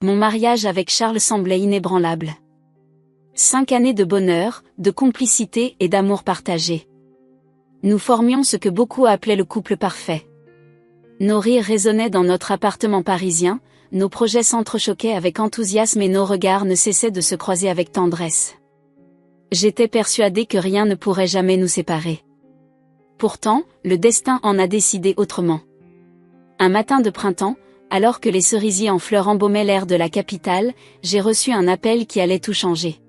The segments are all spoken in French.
Mon mariage avec Charles semblait inébranlable. 5 années de bonheur, de complicité et d'amour partagé. Nous formions ce que beaucoup appelaient le couple parfait. Nos rires résonnaient dans notre appartement parisien, nos projets s'entrechoquaient avec enthousiasme et nos regards ne cessaient de se croiser avec tendresse. J'étais persuadée que rien ne pourrait jamais nous séparer. Pourtant, le destin en a décidé autrement. Un matin de printemps, alors que les cerisiers en fleurs embaumaient l'air de la capitale, j'ai reçu un appel qui allait tout changer.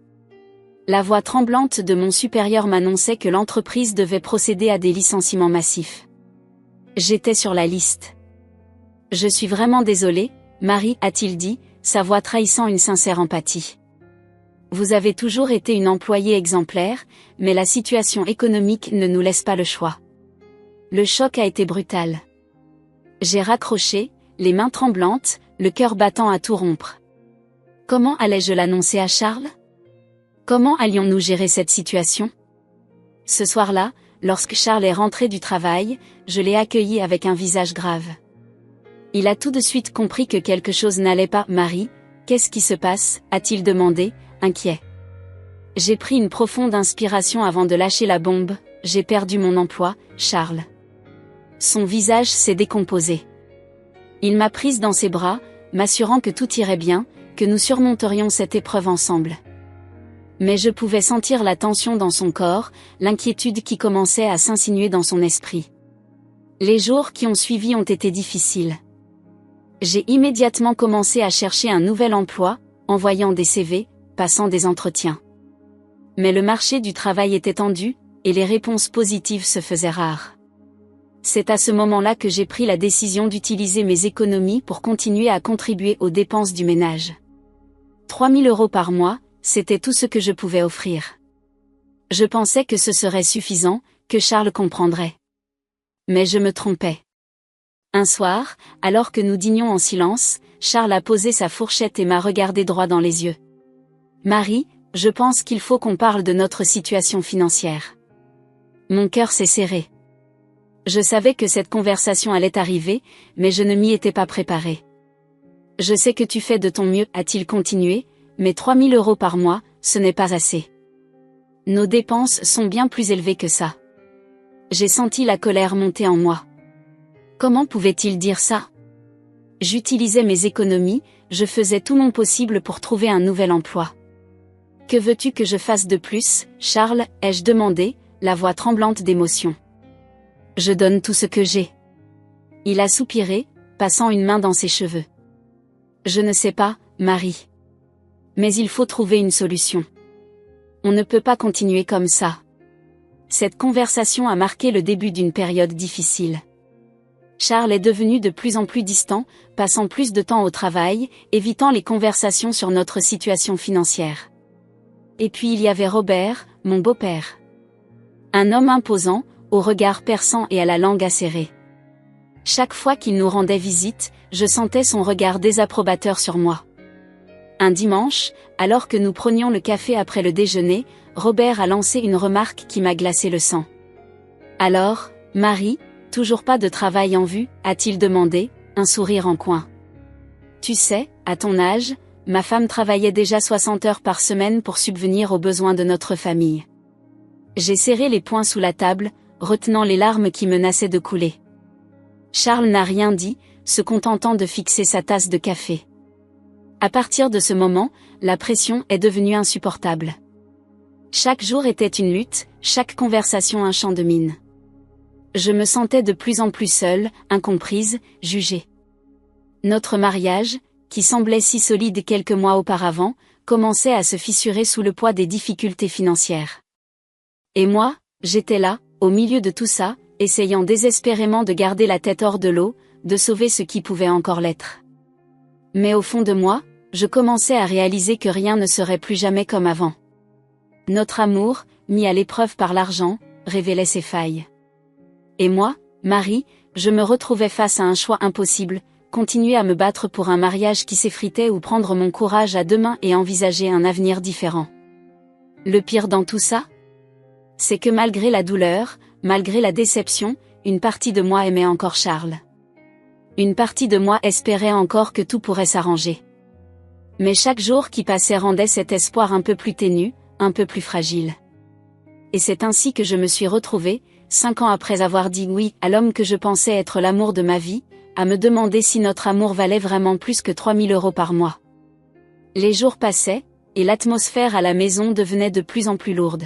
La voix tremblante de mon supérieur m'annonçait que l'entreprise devait procéder à des licenciements massifs. J'étais sur la liste. « Je suis vraiment désolé, Marie, a-t-il dit, sa voix trahissant une sincère empathie. Vous avez toujours été une employée exemplaire, mais la situation économique ne nous laisse pas le choix. » Le choc a été brutal. J'ai raccroché, les mains tremblantes, le cœur battant à tout rompre. Comment allais-je l'annoncer à Charles ? Comment allions-nous gérer cette situation ? Ce soir-là, lorsque Charles est rentré du travail, je l'ai accueilli avec un visage grave. Il a tout de suite compris que quelque chose n'allait pas. « Marie, qu'est-ce qui se passe ?» a-t-il demandé, inquiet. J'ai pris une profonde inspiration avant de lâcher la bombe. « J'ai perdu mon emploi, Charles. » Son visage s'est décomposé. Il m'a prise dans ses bras, m'assurant que tout irait bien, que nous surmonterions cette épreuve ensemble. Mais je pouvais sentir la tension dans son corps, l'inquiétude qui commençait à s'insinuer dans son esprit. Les jours qui ont suivi ont été difficiles. J'ai immédiatement commencé à chercher un nouvel emploi, envoyant des CV, passant des entretiens. Mais le marché du travail était tendu, et les réponses positives se faisaient rares. C'est à ce moment-là que j'ai pris la décision d'utiliser mes économies pour continuer à contribuer aux dépenses du ménage. 3 000 € par mois, c'était tout ce que je pouvais offrir. Je pensais que ce serait suffisant, que Charles comprendrait. Mais je me trompais. Un soir, alors que nous dînions en silence, Charles a posé sa fourchette et m'a regardé droit dans les yeux. « Marie, je pense qu'il faut qu'on parle de notre situation financière. » Mon cœur s'est serré. Je savais que cette conversation allait arriver, mais je ne m'y étais pas préparée. « Je sais que tu fais de ton mieux, » a-t-il continué, « mais 3 000 € par mois, ce n'est pas assez. Nos dépenses sont bien plus élevées que ça. » J'ai senti la colère monter en moi. Comment pouvait-il dire ça ? J'utilisais mes économies, je faisais tout mon possible pour trouver un nouvel emploi. « Que veux-tu que je fasse de plus, Charles ?» ai-je demandé, la voix tremblante d'émotion. « Je donne tout ce que j'ai. » Il a soupiré, passant une main dans ses cheveux. « Je ne sais pas, Marie. Mais il faut trouver une solution. On ne peut pas continuer comme ça. » Cette conversation a marqué le début d'une période difficile. Charles est devenu de plus en plus distant, passant plus de temps au travail, évitant les conversations sur notre situation financière. Et puis il y avait Robert, mon beau-père. Un homme imposant, au regard perçant et à la langue acérée. Chaque fois qu'il nous rendait visite, je sentais son regard désapprobateur sur moi. Un dimanche, alors que nous prenions le café après le déjeuner, Robert a lancé une remarque qui m'a glacé le sang. « Alors, Marie, toujours pas de travail en vue ?» a-t-il demandé, un sourire en coin. « Tu sais, à ton âge, ma femme travaillait déjà 60 heures par semaine pour subvenir aux besoins de notre famille. » J'ai serré les poings sous la table, retenant les larmes qui menaçaient de couler. Charles n'a rien dit, se contentant de fixer sa tasse de café. À partir de ce moment, la pression est devenue insupportable. Chaque jour était une lutte, chaque conversation un champ de mine. Je me sentais de plus en plus seule, incomprise, jugée. Notre mariage, qui semblait si solide quelques mois auparavant, commençait à se fissurer sous le poids des difficultés financières. Et moi, j'étais là, au milieu de tout ça, essayant désespérément de garder la tête hors de l'eau, de sauver ce qui pouvait encore l'être. Mais au fond de moi, je commençais à réaliser que rien ne serait plus jamais comme avant. Notre amour, mis à l'épreuve par l'argent, révélait ses failles. Et moi, Marie, je me retrouvais face à un choix impossible, continuer à me battre pour un mariage qui s'effritait ou prendre mon courage à deux mains et envisager un avenir différent. Le pire dans tout ça ? C'est que malgré la douleur, malgré la déception, une partie de moi aimait encore Charles. Une partie de moi espérait encore que tout pourrait s'arranger. Mais chaque jour qui passait rendait cet espoir un peu plus ténu, un peu plus fragile. Et c'est ainsi que je me suis retrouvée, 5 ans après avoir dit oui à l'homme que je pensais être l'amour de ma vie, à me demander si notre amour valait vraiment plus que 3000 € par mois. Les jours passaient, et l'atmosphère à la maison devenait de plus en plus lourde.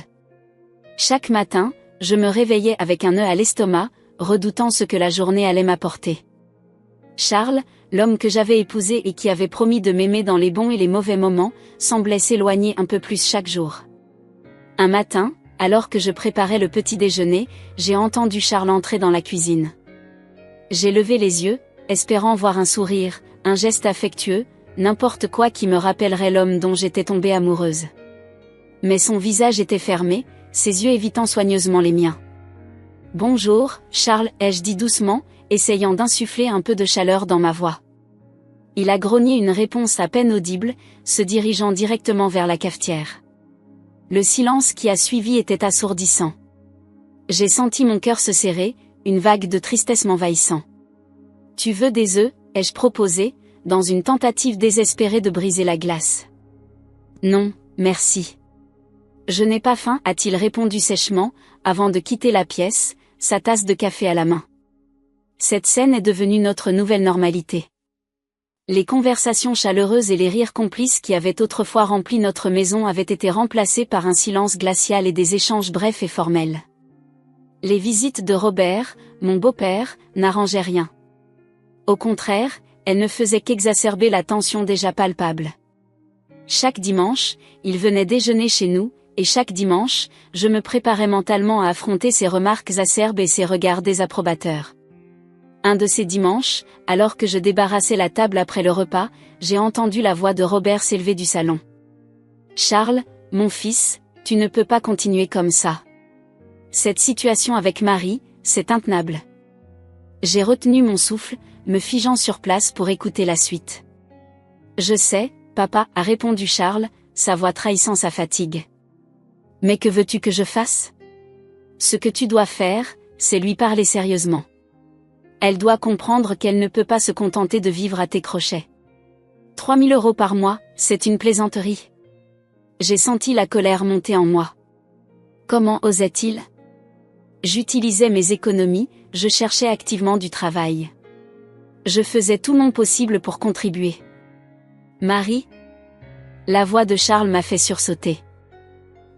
Chaque matin, je me réveillais avec un nœud à l'estomac, redoutant ce que la journée allait m'apporter. Charles, l'homme que j'avais épousé et qui avait promis de m'aimer dans les bons et les mauvais moments, semblait s'éloigner un peu plus chaque jour. Un matin, alors que je préparais le petit déjeuner, j'ai entendu Charles entrer dans la cuisine. J'ai levé les yeux, espérant voir un sourire, un geste affectueux, n'importe quoi qui me rappellerait l'homme dont j'étais tombée amoureuse. Mais son visage était fermé, ses yeux évitant soigneusement les miens. « Bonjour, Charles », ai-je dit doucement, essayant d'insuffler un peu de chaleur dans ma voix. Il a grogné une réponse à peine audible, se dirigeant directement vers la cafetière. Le silence qui a suivi était assourdissant. J'ai senti mon cœur se serrer, une vague de tristesse m'envahissant. « Tu veux des œufs ?» ai-je proposé, dans une tentative désespérée de briser la glace. « Non, merci. »« Je n'ai pas faim », a-t-il répondu sèchement, avant de quitter la pièce, sa tasse de café à la main. Cette scène est devenue notre nouvelle normalité. Les conversations chaleureuses et les rires complices qui avaient autrefois rempli notre maison avaient été remplacés par un silence glacial et des échanges brefs et formels. Les visites de Robert, mon beau-père, n'arrangeaient rien. Au contraire, elles ne faisaient qu'exacerber la tension déjà palpable. Chaque dimanche, il venait déjeuner chez nous, et chaque dimanche, je me préparais mentalement à affronter ses remarques acerbes et ses regards désapprobateurs. Un de ces dimanches, alors que je débarrassais la table après le repas, j'ai entendu la voix de Robert s'élever du salon. « Charles, mon fils, tu ne peux pas continuer comme ça. Cette situation avec Marie, c'est intenable. » J'ai retenu mon souffle, me figeant sur place pour écouter la suite. « Je sais, papa, » a répondu Charles, sa voix trahissant sa fatigue. « Mais que veux-tu que je fasse ? Ce que tu dois faire, c'est lui parler sérieusement. Elle doit comprendre qu'elle ne peut pas se contenter de vivre à tes crochets. 3000 € par mois, c'est une plaisanterie. » J'ai senti la colère monter en moi. Comment osait-il ? J'utilisais mes économies, je cherchais activement du travail. Je faisais tout mon possible pour contribuer. Marie ? La voix de Charles m'a fait sursauter.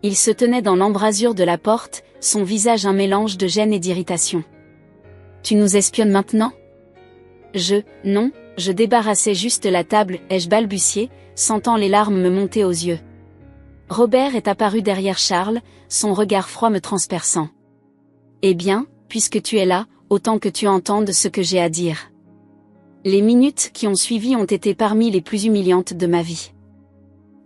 Il se tenait dans l'embrasure de la porte, son visage un mélange de gêne et d'irritation. « Tu nous espionnes maintenant ? » Non, je débarrassais juste la table, ai-je balbutié, sentant les larmes me monter aux yeux. Robert est apparu derrière Charles, son regard froid me transperçant. « Eh bien, puisque tu es là, autant que tu entendes ce que j'ai à dire. » Les minutes qui ont suivi ont été parmi les plus humiliantes de ma vie.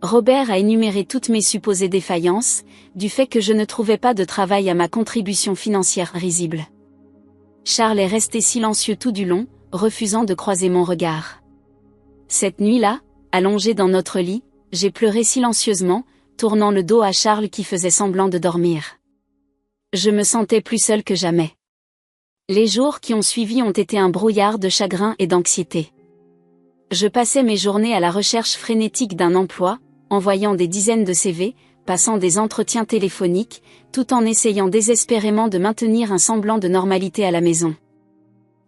Robert a énuméré toutes mes supposées défaillances, du fait que je ne trouvais pas de travail à ma contribution financière risible. Charles est resté silencieux tout du long, refusant de croiser mon regard. Cette nuit-là, allongé dans notre lit, j'ai pleuré silencieusement, tournant le dos à Charles qui faisait semblant de dormir. Je me sentais plus seule que jamais. Les jours qui ont suivi ont été un brouillard de chagrin et d'anxiété. Je passais mes journées à la recherche frénétique d'un emploi, envoyant des dizaines de CV, passant des entretiens téléphoniques, tout en essayant désespérément de maintenir un semblant de normalité à la maison.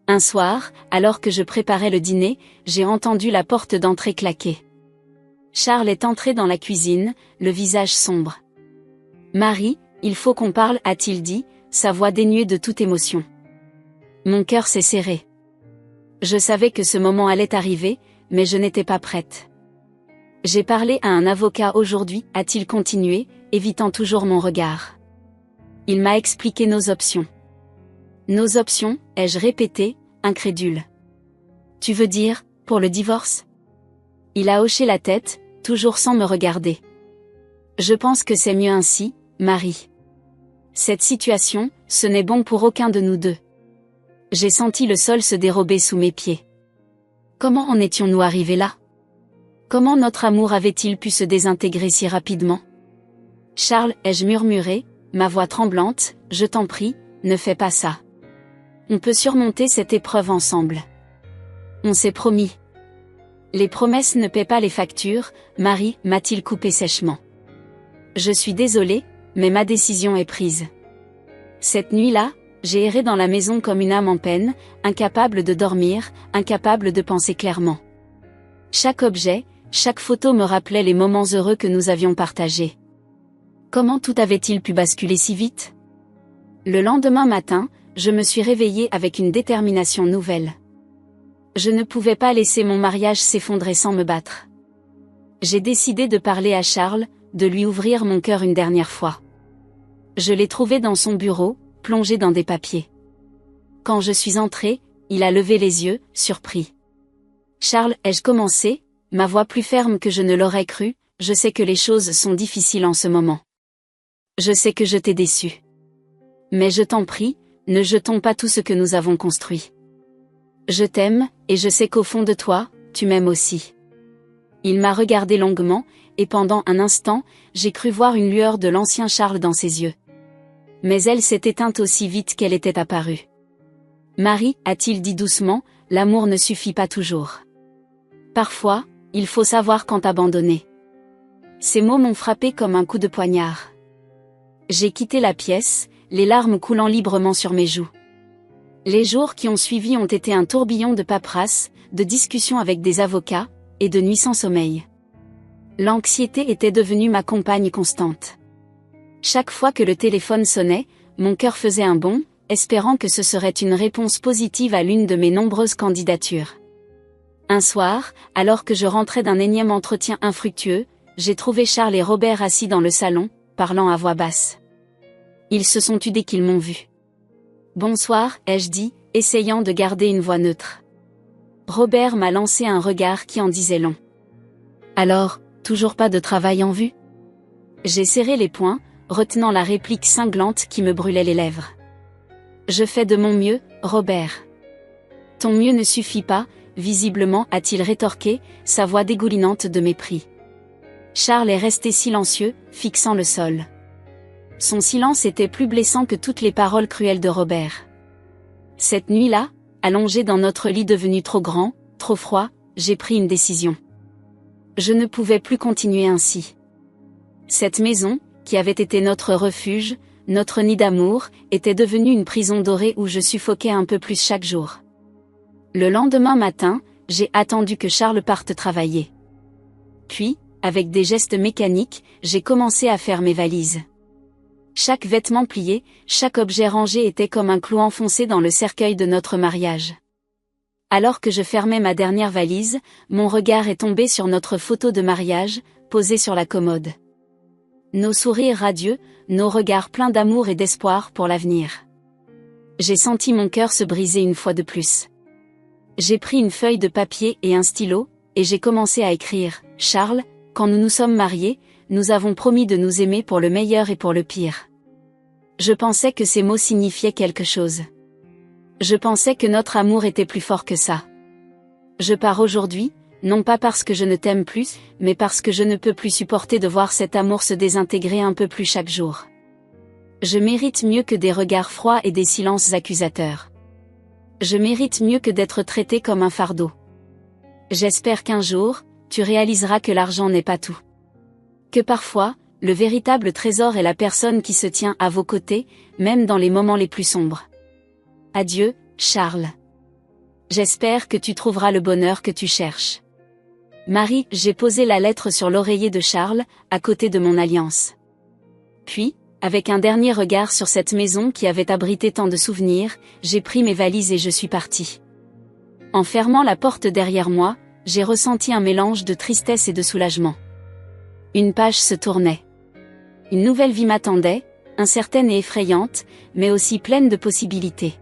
Un soir, alors que je préparais le dîner, j'ai entendu la porte d'entrée claquer. Charles est entré dans la cuisine, le visage sombre. « Marie, il faut qu'on parle » a-t-il dit, sa voix dénuée de toute émotion. Mon cœur s'est serré. Je savais que ce moment allait arriver, mais je n'étais pas prête. J'ai parlé à un avocat aujourd'hui, a-t-il continué, évitant toujours mon regard. Il m'a expliqué nos options. Nos options, ai-je répété, incrédule. Tu veux dire, pour le divorce ? Il a hoché la tête, toujours sans me regarder. Je pense que c'est mieux ainsi, Marie. Cette situation, ce n'est bon pour aucun de nous deux. J'ai senti le sol se dérober sous mes pieds. Comment en étions-nous arrivés là ? Comment notre amour avait-il pu se désintégrer si rapidement ? Charles, ai-je murmuré, ma voix tremblante, je t'en prie, ne fais pas ça. On peut surmonter cette épreuve ensemble. On s'est promis. Les promesses ne paient pas les factures, Marie, m'a-t-il coupé sèchement. Je suis désolée, mais ma décision est prise. Cette nuit-là, j'ai erré dans la maison comme une âme en peine, incapable de dormir, incapable de penser clairement. Chaque objet, chaque photo me rappelait les moments heureux que nous avions partagés. Comment tout avait-il pu basculer si vite? Le lendemain matin, je me suis réveillée avec une détermination nouvelle. Je ne pouvais pas laisser mon mariage s'effondrer sans me battre. J'ai décidé de parler à Charles, de lui ouvrir mon cœur une dernière fois. Je l'ai trouvé dans son bureau, plongé dans des papiers. Quand je suis entrée, il a levé les yeux, surpris. Charles, ai-je commencé, ma voix plus ferme que je ne l'aurais cru, je sais que les choses sont difficiles en ce moment. Je sais que je t'ai déçu. Mais je t'en prie, ne jetons pas tout ce que nous avons construit. Je t'aime, et je sais qu'au fond de toi, tu m'aimes aussi. Il m'a regardé longuement, et pendant un instant, j'ai cru voir une lueur de l'ancien Charles dans ses yeux. Mais elle s'est éteinte aussi vite qu'elle était apparue. Marie, a-t-il dit doucement, l'amour ne suffit pas toujours. Parfois, il faut savoir quand abandonner. Ces mots m'ont frappé comme un coup de poignard. J'ai quitté la pièce, les larmes coulant librement sur mes joues. Les jours qui ont suivi ont été un tourbillon de paperasse, de discussions avec des avocats, et de nuits sans sommeil. L'anxiété était devenue ma compagne constante. Chaque fois que le téléphone sonnait, mon cœur faisait un bond, espérant que ce serait une réponse positive à l'une de mes nombreuses candidatures. Un soir, alors que je rentrais d'un énième entretien infructueux, j'ai trouvé Charles et Robert assis dans le salon, parlant à voix basse. Ils se sont tus dès qu'ils m'ont vu. Bonsoir, ai-je dit, essayant de garder une voix neutre. Robert m'a lancé un regard qui en disait long. Alors, toujours pas de travail en vue? J'ai serré les poings, retenant la réplique cinglante qui me brûlait les lèvres. Je fais de mon mieux, Robert. Ton mieux ne suffit pas, visiblement, a-t-il rétorqué, sa voix dégoulinante de mépris. Charles est resté silencieux, fixant le sol. Son silence était plus blessant que toutes les paroles cruelles de Robert. Cette nuit-là, allongé dans notre lit devenu trop grand, trop froid, j'ai pris une décision. Je ne pouvais plus continuer ainsi. Cette maison, qui avait été notre refuge, notre nid d'amour, était devenue une prison dorée où je suffoquais un peu plus chaque jour. Le lendemain matin, j'ai attendu que Charles parte travailler. Puis, avec des gestes mécaniques, j'ai commencé à faire mes valises. Chaque vêtement plié, chaque objet rangé était comme un clou enfoncé dans le cercueil de notre mariage. Alors que je fermais ma dernière valise, mon regard est tombé sur notre photo de mariage, posée sur la commode. Nos sourires radieux, nos regards pleins d'amour et d'espoir pour l'avenir. J'ai senti mon cœur se briser une fois de plus. J'ai pris une feuille de papier et un stylo, et j'ai commencé à écrire « Charles, quand nous nous sommes mariés, nous avons promis de nous aimer pour le meilleur et pour le pire. » Je pensais que ces mots signifiaient quelque chose. Je pensais que notre amour était plus fort que ça. Je pars aujourd'hui, non pas parce que je ne t'aime plus, mais parce que je ne peux plus supporter de voir cet amour se désintégrer un peu plus chaque jour. Je mérite mieux que des regards froids et des silences accusateurs. Je mérite mieux que d'être traité comme un fardeau. J'espère qu'un jour, tu réaliseras que l'argent n'est pas tout. Que parfois, le véritable trésor est la personne qui se tient à vos côtés, même dans les moments les plus sombres. Adieu, Charles. J'espère que tu trouveras le bonheur que tu cherches. Marie, j'ai posé la lettre sur l'oreiller de Charles, à côté de mon alliance. Puis, avec un dernier regard sur cette maison qui avait abrité tant de souvenirs, j'ai pris mes valises et je suis partie. En fermant la porte derrière moi, j'ai ressenti un mélange de tristesse et de soulagement. Une page se tournait. Une nouvelle vie m'attendait, incertaine et effrayante, mais aussi pleine de possibilités.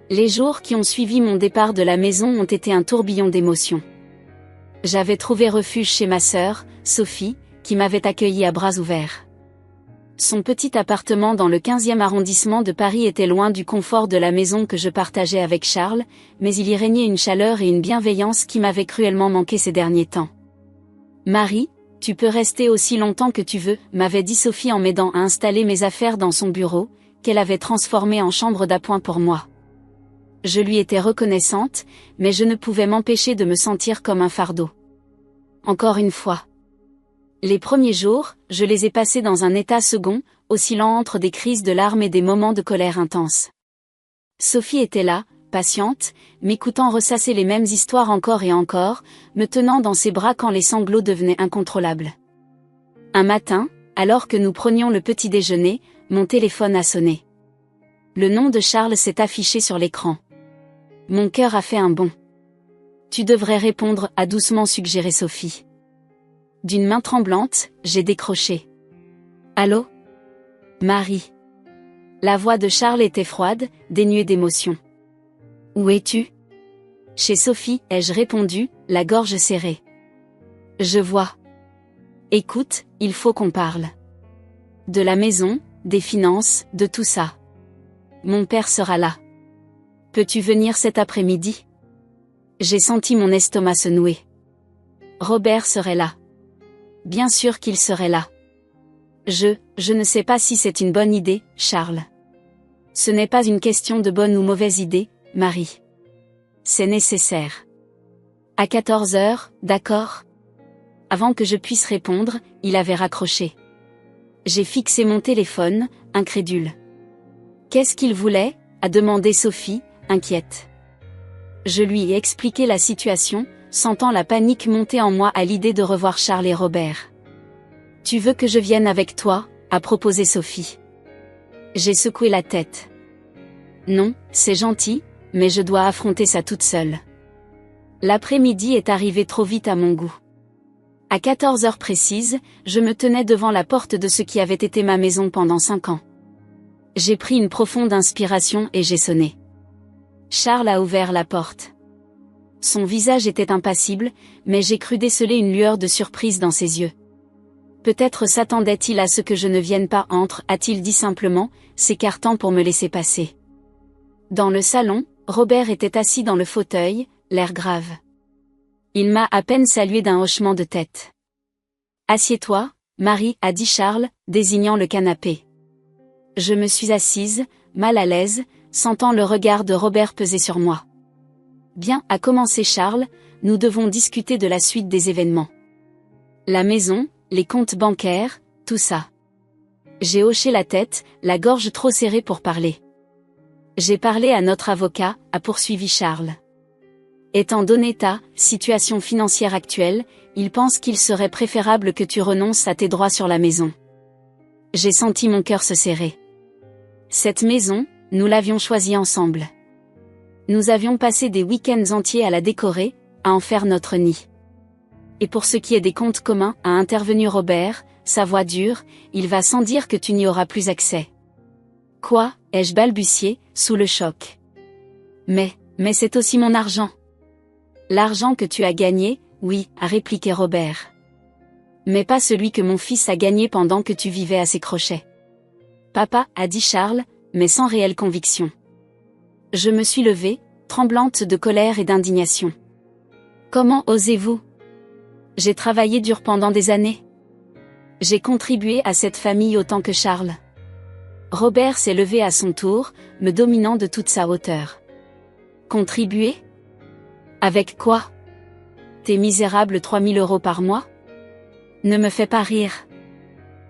Les jours qui ont suivi mon départ de la maison ont été un tourbillon d'émotions. J'avais trouvé refuge chez ma sœur, Sophie, qui m'avait accueillie à bras ouverts. Son petit appartement dans le 15e arrondissement de Paris était loin du confort de la maison que je partageais avec Charles, mais il y régnait une chaleur et une bienveillance qui m'avaient cruellement manqué ces derniers temps. Marie, tu peux rester aussi longtemps que tu veux, m'avait dit Sophie en m'aidant à installer mes affaires dans son bureau, qu'elle avait transformé en chambre d'appoint pour moi. Je lui étais reconnaissante, mais je ne pouvais m'empêcher de me sentir comme un fardeau. Encore une fois. Les premiers jours, je les ai passés dans un état second, oscillant entre des crises de larmes et des moments de colère intense. Sophie était là, patiente, m'écoutant ressasser les mêmes histoires encore et encore, me tenant dans ses bras quand les sanglots devenaient incontrôlables. Un matin, alors que nous prenions le petit déjeuner, mon téléphone a sonné. Le nom de Charles s'est affiché sur l'écran. Mon cœur a fait un bond. Tu devrais répondre, a doucement suggéré Sophie. D'une main tremblante, j'ai décroché. Allô ? Marie. La voix de Charles était froide, dénuée d'émotion. Où es-tu ? Chez Sophie, ai-je répondu, la gorge serrée. Je vois. Écoute, il faut qu'on parle. De la maison, des finances, de tout ça. Mon père sera là. Peux-tu venir cet après-midi ? J'ai senti mon estomac se nouer. Robert serait là. Bien sûr qu'il serait là. Je ne sais pas si c'est une bonne idée, Charles. Ce n'est pas une question de bonne ou mauvaise idée, Marie. C'est nécessaire. À 14 heures, d'accord ? Avant que je puisse répondre, il avait raccroché. J'ai fixé mon téléphone, incrédule. Qu'est-ce qu'il voulait ? A demandé Sophie, inquiète. Je lui ai expliqué la situation, sentant la panique monter en moi à l'idée de revoir Charles et Robert. Tu veux que je vienne avec toi ? A proposé Sophie. J'ai secoué la tête. Non, c'est gentil, mais je dois affronter ça toute seule. L'après-midi est arrivé trop vite à mon goût. À 14 heures précises, je me tenais devant la porte de ce qui avait été ma maison pendant 5 ans. J'ai pris une profonde inspiration et j'ai sonné. Charles a ouvert la porte. Son visage était impassible, mais j'ai cru déceler une lueur de surprise dans ses yeux. Peut-être s'attendait-il à ce que je ne vienne pas a-t-il dit simplement, s'écartant pour me laisser passer. Dans le salon, Robert était assis dans le fauteuil, l'air grave. Il m'a à peine salué d'un hochement de tête. Assieds-toi, Marie, a dit Charles, désignant le canapé. Je me suis assise, mal à l'aise, sentant le regard de Robert peser sur moi. Bien, a commencé Charles, nous devons discuter de la suite des événements. La maison, les comptes bancaires, tout ça. J'ai hoché la tête, la gorge trop serrée pour parler. J'ai parlé à notre avocat, a poursuivi Charles. Étant donné ta situation financière actuelle, il pense qu'il serait préférable que tu renonces à tes droits sur la maison. J'ai senti mon cœur se serrer. Cette maison, nous l'avions choisie ensemble. Nous avions passé des week-ends entiers à la décorer, à en faire notre nid. Et pour ce qui est des comptes communs, a intervenu Robert, sa voix dure, il va sans dire que tu n'y auras plus accès. Quoi, ai-je balbutié, sous le choc. Mais c'est aussi mon argent. L'argent que tu as gagné, oui, a répliqué Robert. Mais pas celui que mon fils a gagné pendant que tu vivais à ses crochets. Papa, a dit Charles, mais sans réelle conviction. Je me suis levée, tremblante de colère et d'indignation. Comment osez-vous ? J'ai travaillé dur pendant des années. J'ai contribué à cette famille autant que Charles. Robert s'est levé à son tour, me dominant de toute sa hauteur. Contribuer ? Avec quoi ? Tes misérables 3000 € par mois ? Ne me fais pas rire.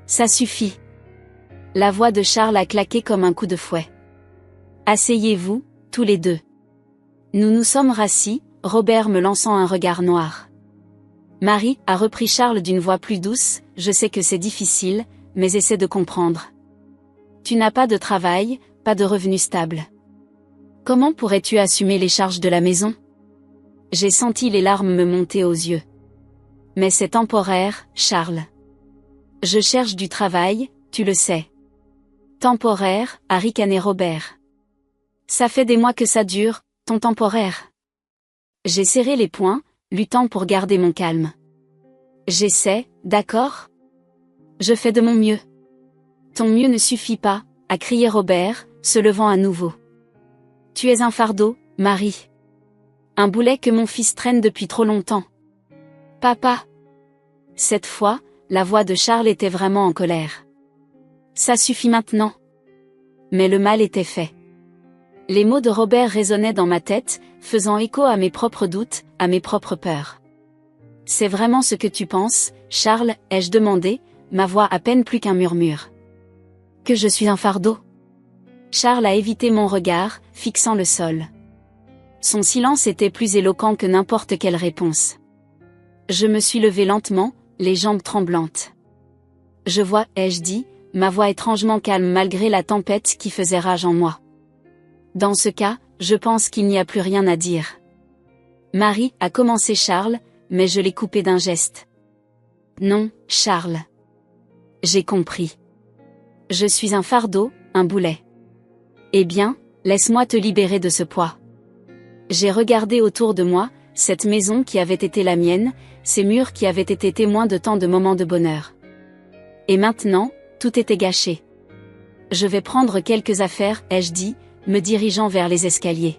Ça suffit. La voix de Charles a claqué comme un coup de fouet. Asseyez-vous, tous les deux. Nous nous sommes rassis, Robert me lançant un regard noir. Marie, a repris Charles d'une voix plus douce, je sais que c'est difficile, mais essaie de comprendre. Tu n'as pas de travail, pas de revenu stable. Comment pourrais-tu assumer les charges de la maison ? J'ai senti les larmes me monter aux yeux. Mais c'est temporaire, Charles. Je cherche du travail, tu le sais. Temporaire, a ricané Robert. Ça fait des mois que ça dure, ton temporaire. J'ai serré les poings, luttant pour garder mon calme. J'essaie, d'accord ? Je fais de mon mieux. Ton mieux ne suffit pas, a crié Robert, se levant à nouveau. Tu es un fardeau, Marie. Un boulet que mon fils traîne depuis trop longtemps. Papa. Cette fois, la voix de Charles était vraiment en colère. Ça suffit maintenant. Mais le mal était fait. Les mots de Robert résonnaient dans ma tête, faisant écho à mes propres doutes, à mes propres peurs. C'est vraiment ce que tu penses, Charles, ai-je demandé, ma voix à peine plus qu'un murmure. Que je suis un fardeau? Charles a évité mon regard, fixant le sol. Son silence était plus éloquent que n'importe quelle réponse. Je me suis levée lentement, les jambes tremblantes. Je vois, ai-je dit, ma voix étrangement calme malgré la tempête qui faisait rage en moi. Dans ce cas, je pense qu'il n'y a plus rien à dire. Marie, a commencé Charles, mais je l'ai coupé d'un geste. Non, Charles. J'ai compris. Je suis un fardeau, un boulet. Eh bien, laisse-moi te libérer de ce poids. J'ai regardé autour de moi, cette maison qui avait été la mienne, ces murs qui avaient été témoins de tant de moments de bonheur. Et maintenant, tout était gâché. Je vais prendre quelques affaires, ai-je dit, me dirigeant vers les escaliers.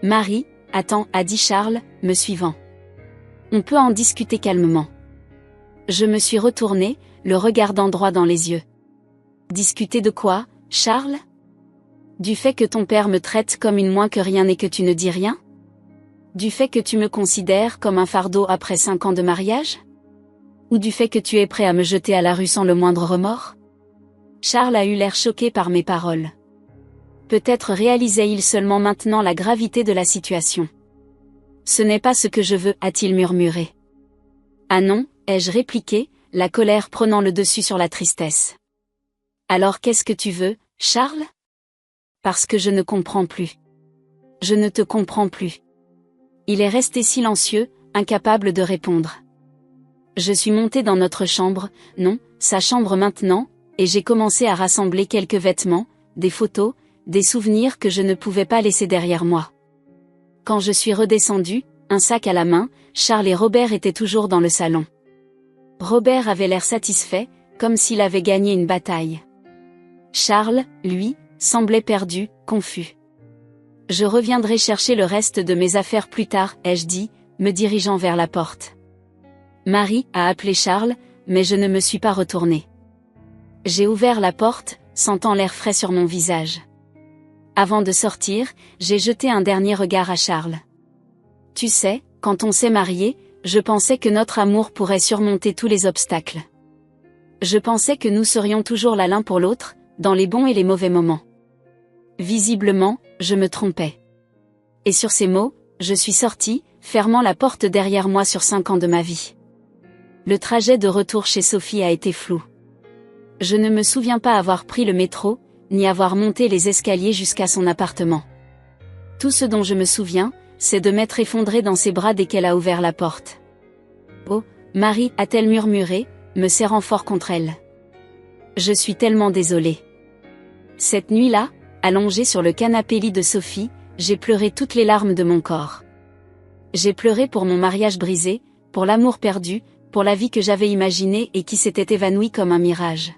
Marie, attends, a dit Charles, me suivant. On peut en discuter calmement. Je me suis retournée, le regardant droit dans les yeux. Discuter de quoi, Charles? Du fait que ton père me traite comme une moins que rien et que tu ne dis rien? Du fait que tu me considères comme un fardeau après 5 ans de mariage? Ou du fait que tu es prêt à me jeter à la rue sans le moindre remords? Charles a eu l'air choqué par mes paroles. Peut-être réalisait-il seulement maintenant la gravité de la situation. Ce n'est pas ce que je veux, a-t-il murmuré. Ah non, ai-je répliqué, la colère prenant le dessus sur la tristesse. Alors qu'est-ce que tu veux, Charles? Parce que je ne comprends plus. Je ne te comprends plus. Il est resté silencieux, incapable de répondre. Je suis montée dans notre chambre, non, sa chambre maintenant, et j'ai commencé à rassembler quelques vêtements, des photos, des souvenirs que je ne pouvais pas laisser derrière moi. Quand je suis redescendue, un sac à la main, Charles et Robert étaient toujours dans le salon. Robert avait l'air satisfait, comme s'il avait gagné une bataille. Charles, lui, semblait perdu, confus. Je reviendrai chercher le reste de mes affaires plus tard, ai-je dit, me dirigeant vers la porte. Marie, a appelé Charles, mais je ne me suis pas retournée. J'ai ouvert la porte, sentant l'air frais sur mon visage. Avant de sortir, j'ai jeté un dernier regard à Charles. Tu sais, quand on s'est mariés, je pensais que notre amour pourrait surmonter tous les obstacles. Je pensais que nous serions toujours là l'un pour l'autre, dans les bons et les mauvais moments. Visiblement, je me trompais. Et sur ces mots, je suis sortie, fermant la porte derrière moi sur 5 ans de ma vie. Le trajet de retour chez Sophie a été flou. Je ne me souviens pas avoir pris le métro, ni avoir monté les escaliers jusqu'à son appartement. Tout ce dont je me souviens, c'est de m'être effondrée dans ses bras dès qu'elle a ouvert la porte. Oh, Marie, a-t-elle murmuré, me serrant fort contre elle. Je suis tellement désolée. Cette nuit-là, allongée sur le canapé-lit de Sophie, j'ai pleuré toutes les larmes de mon corps. J'ai pleuré pour mon mariage brisé, pour l'amour perdu, pour la vie que j'avais imaginée et qui s'était évanouie comme un mirage.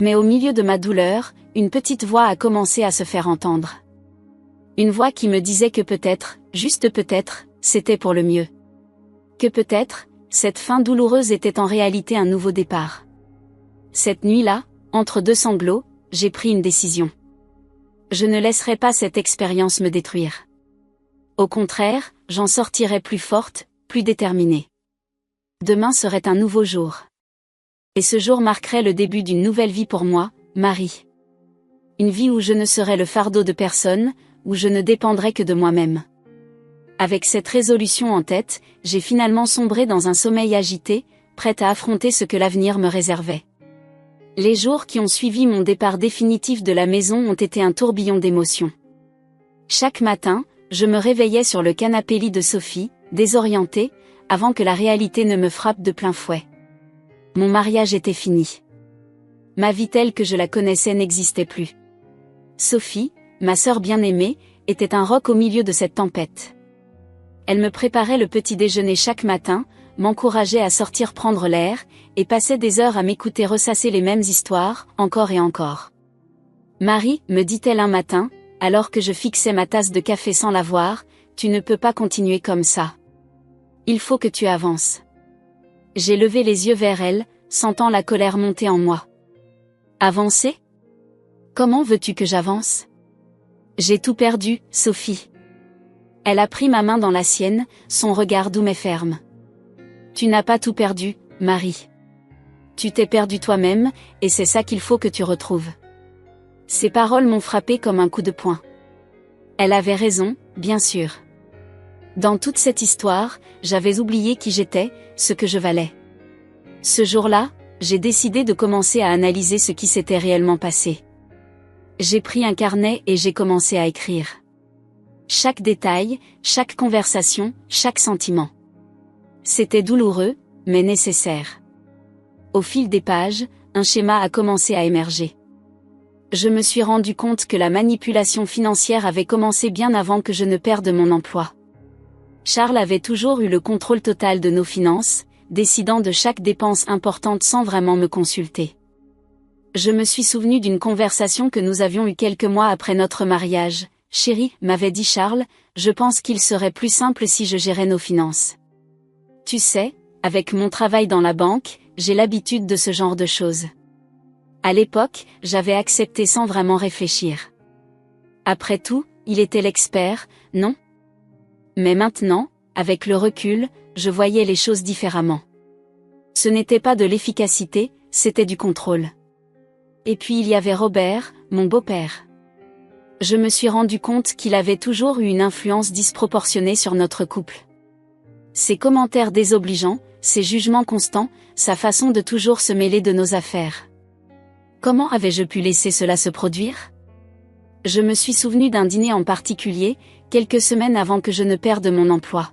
Mais au milieu de ma douleur, une petite voix a commencé à se faire entendre. Une voix qui me disait que peut-être, juste peut-être, c'était pour le mieux. Que peut-être, cette fin douloureuse était en réalité un nouveau départ. Cette nuit-là, entre 2 sanglots, j'ai pris une décision. Je ne laisserai pas cette expérience me détruire. Au contraire, j'en sortirai plus forte, plus déterminée. Demain serait un nouveau jour. Et ce jour marquerait le début d'une nouvelle vie pour moi, Marie. Une vie où je ne serai le fardeau de personne, où je ne dépendrai que de moi-même. Avec cette résolution en tête, j'ai finalement sombré dans un sommeil agité, prête à affronter ce que l'avenir me réservait. Les jours qui ont suivi mon départ définitif de la maison ont été un tourbillon d'émotions. Chaque matin, je me réveillais sur le canapé-lit de Sophie, désorientée, avant que la réalité ne me frappe de plein fouet. Mon mariage était fini. Ma vie telle que je la connaissais n'existait plus. Sophie, ma sœur bien-aimée, était un roc au milieu de cette tempête. Elle me préparait le petit déjeuner chaque matin, m'encourageait à sortir prendre l'air, et passait des heures à m'écouter ressasser les mêmes histoires, encore et encore. Marie, me dit-elle un matin, alors que je fixais ma tasse de café sans la voir, tu ne peux pas continuer comme ça. Il faut que tu avances. J'ai levé les yeux vers elle, sentant la colère monter en moi. Avancer? Comment veux-tu que j'avance? J'ai tout perdu, Sophie. Elle a pris ma main dans la sienne, son regard doux mais ferme. Tu n'as pas tout perdu, Marie. Tu t'es perdu toi-même, et c'est ça qu'il faut que tu retrouves. Ces paroles m'ont frappé comme un coup de poing. Elle avait raison, bien sûr. Dans toute cette histoire, j'avais oublié qui j'étais, ce que je valais. Ce jour-là, j'ai décidé de commencer à analyser ce qui s'était réellement passé. J'ai pris un carnet et j'ai commencé à écrire. Chaque détail, chaque conversation, chaque sentiment. C'était douloureux, mais nécessaire. Au fil des pages, un schéma a commencé à émerger. Je me suis rendu compte que la manipulation financière avait commencé bien avant que je ne perde mon emploi. Charles avait toujours eu le contrôle total de nos finances, décidant de chaque dépense importante sans vraiment me consulter. Je me suis souvenu d'une conversation que nous avions eue quelques mois après notre mariage. « Chérie, m'avait dit Charles, je pense qu'il serait plus simple si je gérais nos finances. Tu sais, avec mon travail dans la banque, j'ai l'habitude de ce genre de choses. » À l'époque, j'avais accepté sans vraiment réfléchir. Après tout, il était l'expert, non? Mais maintenant, avec le recul, je voyais les choses différemment. Ce n'était pas de l'efficacité, c'était du contrôle. Et puis il y avait Robert, mon beau-père. Je me suis rendu compte qu'il avait toujours eu une influence disproportionnée sur notre couple. Ses commentaires désobligeants, ses jugements constants, sa façon de toujours se mêler de nos affaires. Comment avais-je pu laisser cela se produire? Je me suis souvenu d'un dîner en particulier, quelques semaines avant que je ne perde mon emploi.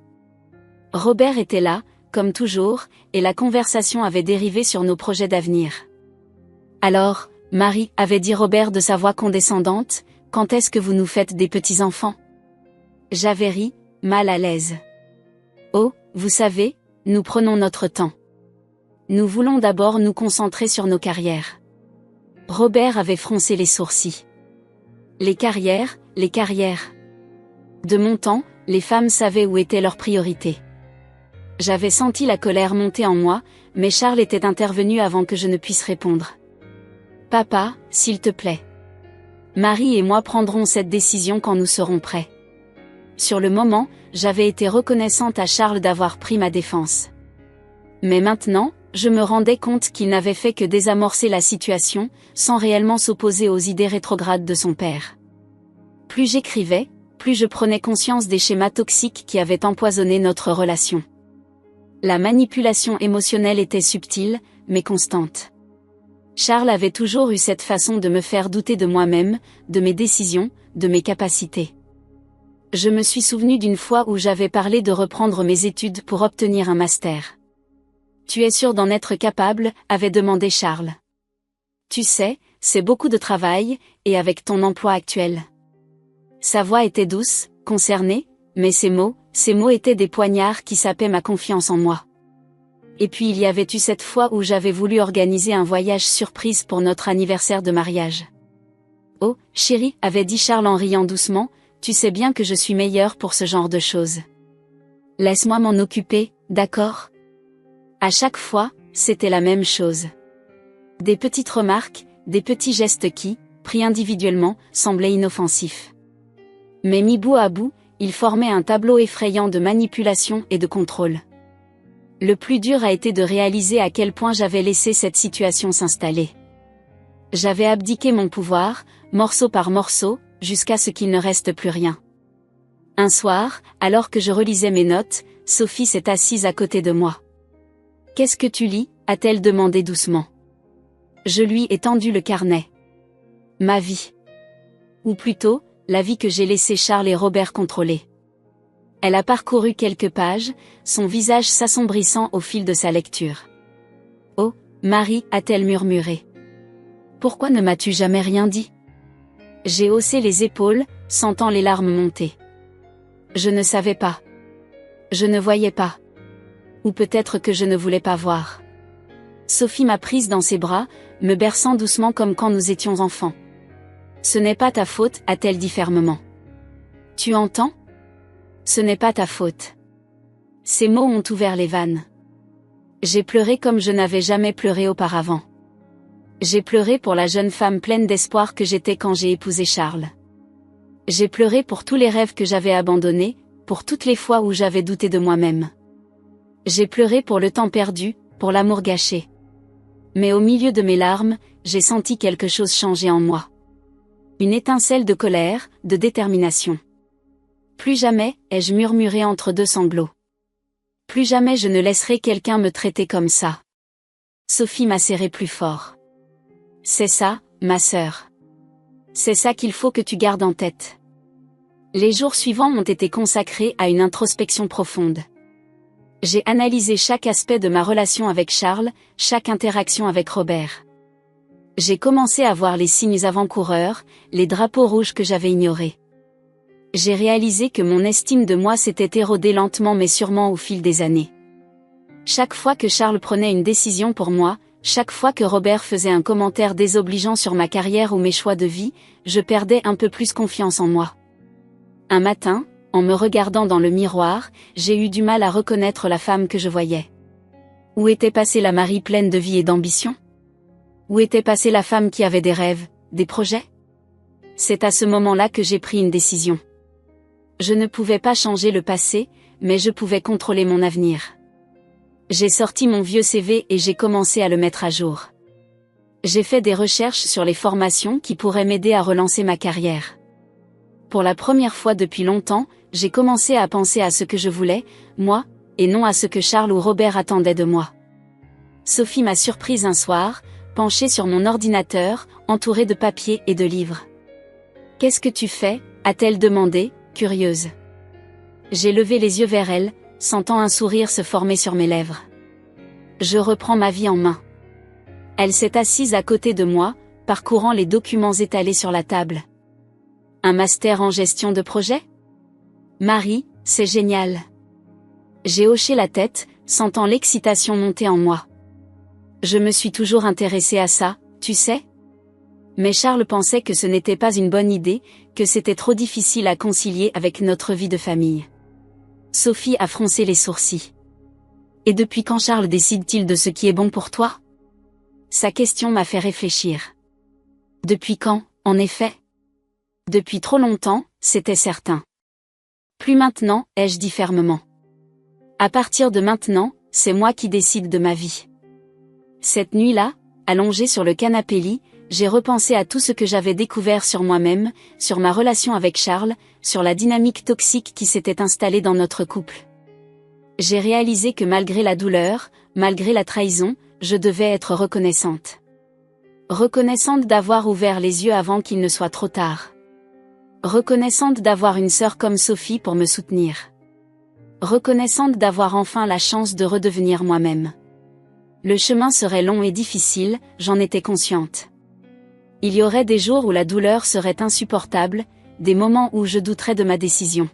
Robert était là, comme toujours, et la conversation avait dérivé sur nos projets d'avenir. Alors, Marie, avait dit Robert de sa voix condescendante, quand est-ce que vous nous faites des petits-enfants? J'avais ri, mal à l'aise. Oh, vous savez, nous prenons notre temps. Nous voulons d'abord nous concentrer sur nos carrières. Robert avait froncé les sourcils. Les carrières, les carrières. De mon temps, les femmes savaient où était leur priorité. J'avais senti la colère monter en moi, mais Charles était intervenu avant que je ne puisse répondre. Papa, s'il te plaît. Marie et moi prendrons cette décision quand nous serons prêts. Sur le moment, j'avais été reconnaissante à Charles d'avoir pris ma défense. Mais maintenant, je me rendais compte qu'il n'avait fait que désamorcer la situation, sans réellement s'opposer aux idées rétrogrades de son père. Plus j'écrivais, plus je prenais conscience des schémas toxiques qui avaient empoisonné notre relation. La manipulation émotionnelle était subtile, mais constante. Charles avait toujours eu cette façon de me faire douter de moi-même, de mes décisions, de mes capacités. Je me suis souvenu d'une fois où j'avais parlé de reprendre mes études pour obtenir un master. « Tu es sûr d'en être capable ?» avait demandé Charles. « Tu sais, c'est beaucoup de travail, et avec ton emploi actuel. » Sa voix était douce, concernée, mais ces mots étaient des poignards qui sapaient ma confiance en moi. Et puis il y avait eu cette fois où j'avais voulu organiser un voyage surprise pour notre anniversaire de mariage. « Oh, chérie, avait dit Charles en riant doucement, tu sais bien que je suis meilleure pour ce genre de choses. Laisse-moi m'en occuper, d'accord ?» À chaque fois, c'était la même chose. Des petites remarques, des petits gestes qui, pris individuellement, semblaient inoffensifs. Mais mis bout à bout, ils formaient un tableau effrayant de manipulation et de contrôle. Le plus dur a été de réaliser à quel point j'avais laissé cette situation s'installer. J'avais abdiqué mon pouvoir, morceau par morceau, jusqu'à ce qu'il ne reste plus rien. Un soir, alors que je relisais mes notes, Sophie s'est assise à côté de moi. « Qu'est-ce que tu lis ?» a-t-elle demandé doucement. Je lui ai tendu le carnet. Ma vie. Ou plutôt, la vie que j'ai laissé Charles et Robert contrôler. Elle a parcouru quelques pages, son visage s'assombrissant au fil de sa lecture. « Oh, Marie » a-t-elle murmuré. « Pourquoi ne m'as-tu jamais rien dit ?» J'ai haussé les épaules, sentant les larmes monter. Je ne savais pas. Je ne voyais pas. Ou peut-être que je ne voulais pas voir. Sophie m'a prise dans ses bras, me berçant doucement comme quand nous étions enfants. « Ce n'est pas ta faute » a-t-elle dit fermement. « Tu entends ? Ce n'est pas ta faute. » Ces mots ont ouvert les vannes. J'ai pleuré comme je n'avais jamais pleuré auparavant. J'ai pleuré pour la jeune femme pleine d'espoir que j'étais quand j'ai épousé Charles. J'ai pleuré pour tous les rêves que j'avais abandonnés, pour toutes les fois où j'avais douté de moi-même. J'ai pleuré pour le temps perdu, pour l'amour gâché. Mais au milieu de mes larmes, j'ai senti quelque chose changer en moi. Une étincelle de colère, de détermination. Plus jamais, ai-je murmuré entre deux sanglots. Plus jamais je ne laisserai quelqu'un me traiter comme ça. Sophie m'a serré plus fort. C'est ça, ma sœur. C'est ça qu'il faut que tu gardes en tête. Les jours suivants ont été consacrés à une introspection profonde. J'ai analysé chaque aspect de ma relation avec Charles, chaque interaction avec Robert. J'ai commencé à voir les signes avant-coureurs, les drapeaux rouges que j'avais ignorés. J'ai réalisé que mon estime de moi s'était érodée lentement mais sûrement au fil des années. Chaque fois que Charles prenait une décision pour moi, chaque fois que Robert faisait un commentaire désobligeant sur ma carrière ou mes choix de vie, je perdais un peu plus confiance en moi. Un matin, en me regardant dans le miroir, j'ai eu du mal à reconnaître la femme que je voyais. Où était passée la Marie pleine de vie et d'ambition? Où était passée la femme qui avait des rêves, des projets? C'est à ce moment-là que j'ai pris une décision. Je ne pouvais pas changer le passé, mais je pouvais contrôler mon avenir. J'ai sorti mon vieux CV et j'ai commencé à le mettre à jour. J'ai fait des recherches sur les formations qui pourraient m'aider à relancer ma carrière. Pour la première fois depuis longtemps, j'ai commencé à penser à ce que je voulais, moi, et non à ce que Charles ou Robert attendaient de moi. Sophie m'a surprise un soir, penchée sur mon ordinateur, entourée de papiers et de livres. « Qu'est-ce que tu fais » a-t-elle demandé, curieuse. J'ai levé les yeux vers elle, sentant un sourire se former sur mes lèvres. Je reprends ma vie en main. Elle s'est assise à côté de moi, parcourant les documents étalés sur la table. Un master en gestion de projet? Marie, c'est génial. J'ai hoché la tête, sentant l'excitation monter en moi. Je me suis toujours intéressée à ça, tu sais. Mais Charles pensait que ce n'était pas une bonne idée, que c'était trop difficile à concilier avec notre vie de famille. Sophie a froncé les sourcils. Et depuis quand Charles décide-t-il de ce qui est bon pour toi? Sa question m'a fait réfléchir. Depuis quand, en effet? Depuis trop longtemps, c'était certain. Plus maintenant, ai-je dit fermement. À partir de maintenant, c'est moi qui décide de ma vie. Cette nuit-là, allongée sur le canapé lit, j'ai repensé à tout ce que j'avais découvert sur moi-même, sur ma relation avec Charles, sur la dynamique toxique qui s'était installée dans notre couple. J'ai réalisé que malgré la douleur, malgré la trahison, je devais être reconnaissante. Reconnaissante d'avoir ouvert les yeux avant qu'il ne soit trop tard. Reconnaissante d'avoir une sœur comme Sophie pour me soutenir. Reconnaissante d'avoir enfin la chance de redevenir moi-même. Le chemin serait long et difficile, j'en étais consciente. Il y aurait des jours où la douleur serait insupportable, des moments où je douterais de ma décision.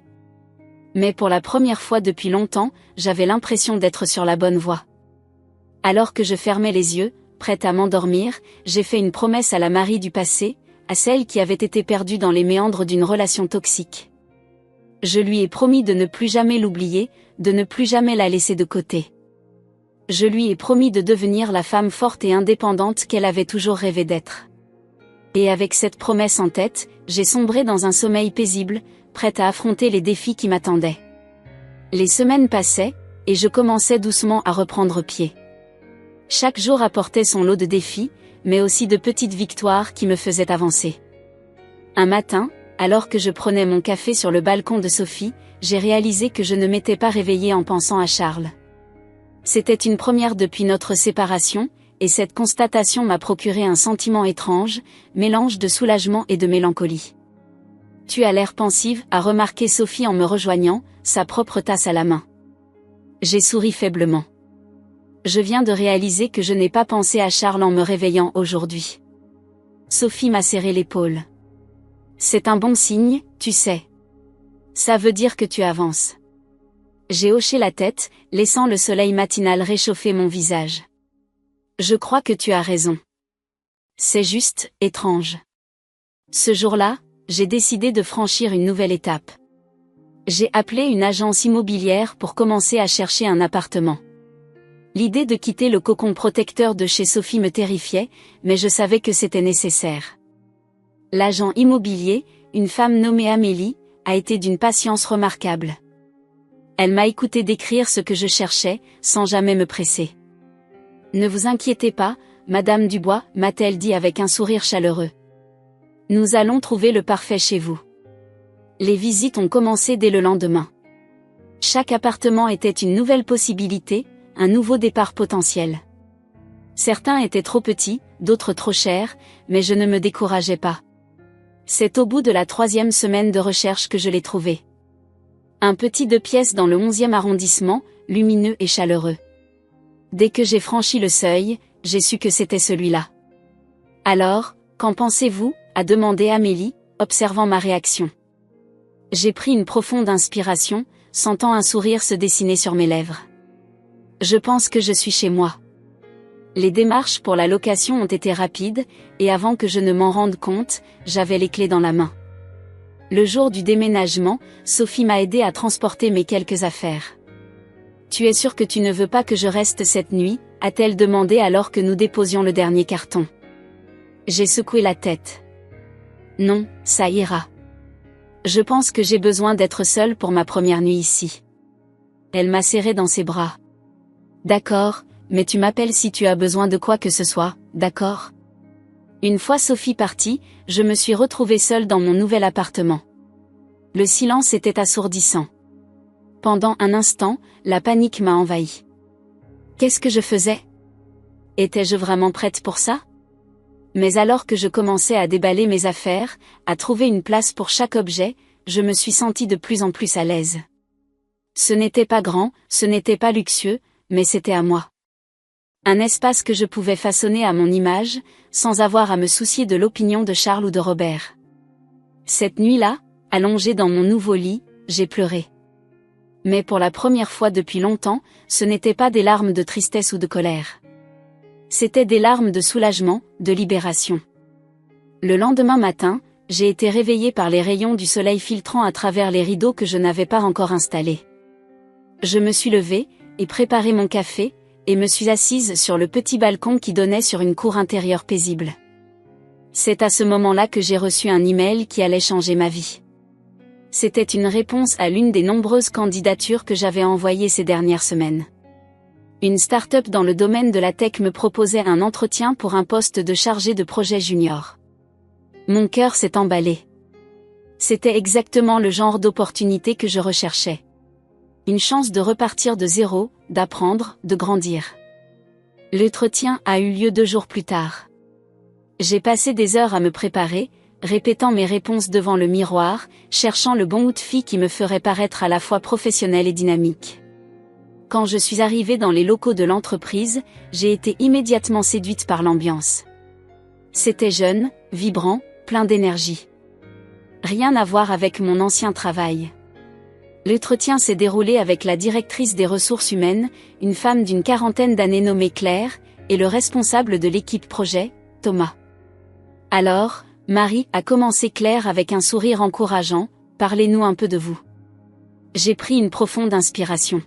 Mais pour la première fois depuis longtemps, j'avais l'impression d'être sur la bonne voie. Alors que je fermais les yeux, prête à m'endormir, j'ai fait une promesse à la Marie du passé, à celle qui avait été perdue dans les méandres d'une relation toxique. Je lui ai promis de ne plus jamais l'oublier, de ne plus jamais la laisser de côté. Je lui ai promis de devenir la femme forte et indépendante qu'elle avait toujours rêvé d'être. Et avec cette promesse en tête, j'ai sombré dans un sommeil paisible, prête à affronter les défis qui m'attendaient. Les semaines passaient, et je commençais doucement à reprendre pied. Chaque jour apportait son lot de défis, mais aussi de petites victoires qui me faisaient avancer. Un matin, alors que je prenais mon café sur le balcon de Sophie, j'ai réalisé que je ne m'étais pas réveillée en pensant à Charles. C'était une première depuis notre séparation, et cette constatation m'a procuré un sentiment étrange, mélange de soulagement et de mélancolie. Tu as l'air pensive, a remarqué Sophie en me rejoignant, sa propre tasse à la main. J'ai souri faiblement. Je viens de réaliser que je n'ai pas pensé à Charles en me réveillant aujourd'hui. Sophie m'a serré l'épaule. C'est un bon signe, tu sais. Ça veut dire que tu avances. J'ai hoché la tête, laissant le soleil matinal réchauffer mon visage. Je crois que tu as raison. C'est juste, étrange. Ce jour-là, j'ai décidé de franchir une nouvelle étape. J'ai appelé une agence immobilière pour commencer à chercher un appartement. L'idée de quitter le cocon protecteur de chez Sophie me terrifiait, mais je savais que c'était nécessaire. L'agent immobilier, une femme nommée Amélie, a été d'une patience remarquable. Elle m'a écouté décrire ce que je cherchais, sans jamais me presser. Ne vous inquiétez pas, Madame Dubois, m'a-t-elle dit avec un sourire chaleureux. Nous allons trouver le parfait chez vous. Les visites ont commencé dès le lendemain. Chaque appartement était une nouvelle possibilité, un nouveau départ potentiel. Certains étaient trop petits, d'autres trop chers, mais je ne me décourageais pas. C'est au bout de la 3e semaine de recherche que je l'ai trouvé. Un petit 2 pièces dans le 11e arrondissement, lumineux et chaleureux. Dès que j'ai franchi le seuil, j'ai su que c'était celui-là. Alors, qu'en pensez-vous ? A demandé Amélie, observant ma réaction. J'ai pris une profonde inspiration, sentant un sourire se dessiner sur mes lèvres. Je pense que je suis chez moi. Les démarches pour la location ont été rapides, et avant que je ne m'en rende compte, j'avais les clés dans la main. Le jour du déménagement, Sophie m'a aidé à transporter mes quelques affaires. « Tu es sûre que tu ne veux pas que je reste cette nuit ?» a-t-elle demandé alors que nous déposions le dernier carton. J'ai secoué la tête. « Non, ça ira. Je pense que j'ai besoin d'être seule pour ma première nuit ici. » Elle m'a serré dans ses bras. « D'accord, mais tu m'appelles si tu as besoin de quoi que ce soit, d'accord ? » Une fois Sophie partie, je me suis retrouvée seule dans mon nouvel appartement. Le silence était assourdissant. Pendant un instant, la panique m'a envahie. Qu'est-ce que je faisais ? Étais-je vraiment prête pour ça ? Mais alors que je commençais à déballer mes affaires, à trouver une place pour chaque objet, je me suis sentie de plus en plus à l'aise. Ce n'était pas grand, ce n'était pas luxueux, mais c'était à moi. Un espace que je pouvais façonner à mon image, sans avoir à me soucier de l'opinion de Charles ou de Robert. Cette nuit-là, allongée dans mon nouveau lit, j'ai pleuré. Mais pour la première fois depuis longtemps, ce n'étaient pas des larmes de tristesse ou de colère. C'étaient des larmes de soulagement, de libération. Le lendemain matin, j'ai été réveillée par les rayons du soleil filtrant à travers les rideaux que je n'avais pas encore installés. Je me suis levée, et préparé mon café, et me suis assise sur le petit balcon qui donnait sur une cour intérieure paisible. C'est à ce moment-là que j'ai reçu un email qui allait changer ma vie. C'était une réponse à l'une des nombreuses candidatures que j'avais envoyées ces dernières semaines. Une start-up dans le domaine de la tech me proposait un entretien pour un poste de chargé de projet junior. Mon cœur s'est emballé. C'était exactement le genre d'opportunité que je recherchais. Une chance de repartir de zéro, d'apprendre, de grandir. L'entretien a eu lieu 2 jours plus tard. J'ai passé des heures à me préparer, répétant mes réponses devant le miroir, cherchant le bon outfit qui me ferait paraître à la fois professionnel et dynamique. Quand je suis arrivée dans les locaux de l'entreprise, j'ai été immédiatement séduite par l'ambiance. C'était jeune, vibrant, plein d'énergie. Rien à voir avec mon ancien travail. L'entretien s'est déroulé avec la directrice des ressources humaines, une femme d'une 40aine d'années nommée Claire, et le responsable de l'équipe projet, Thomas. Alors, Marie, a commencé Claire avec un sourire encourageant, parlez-nous un peu de vous. J'ai pris une profonde inspiration.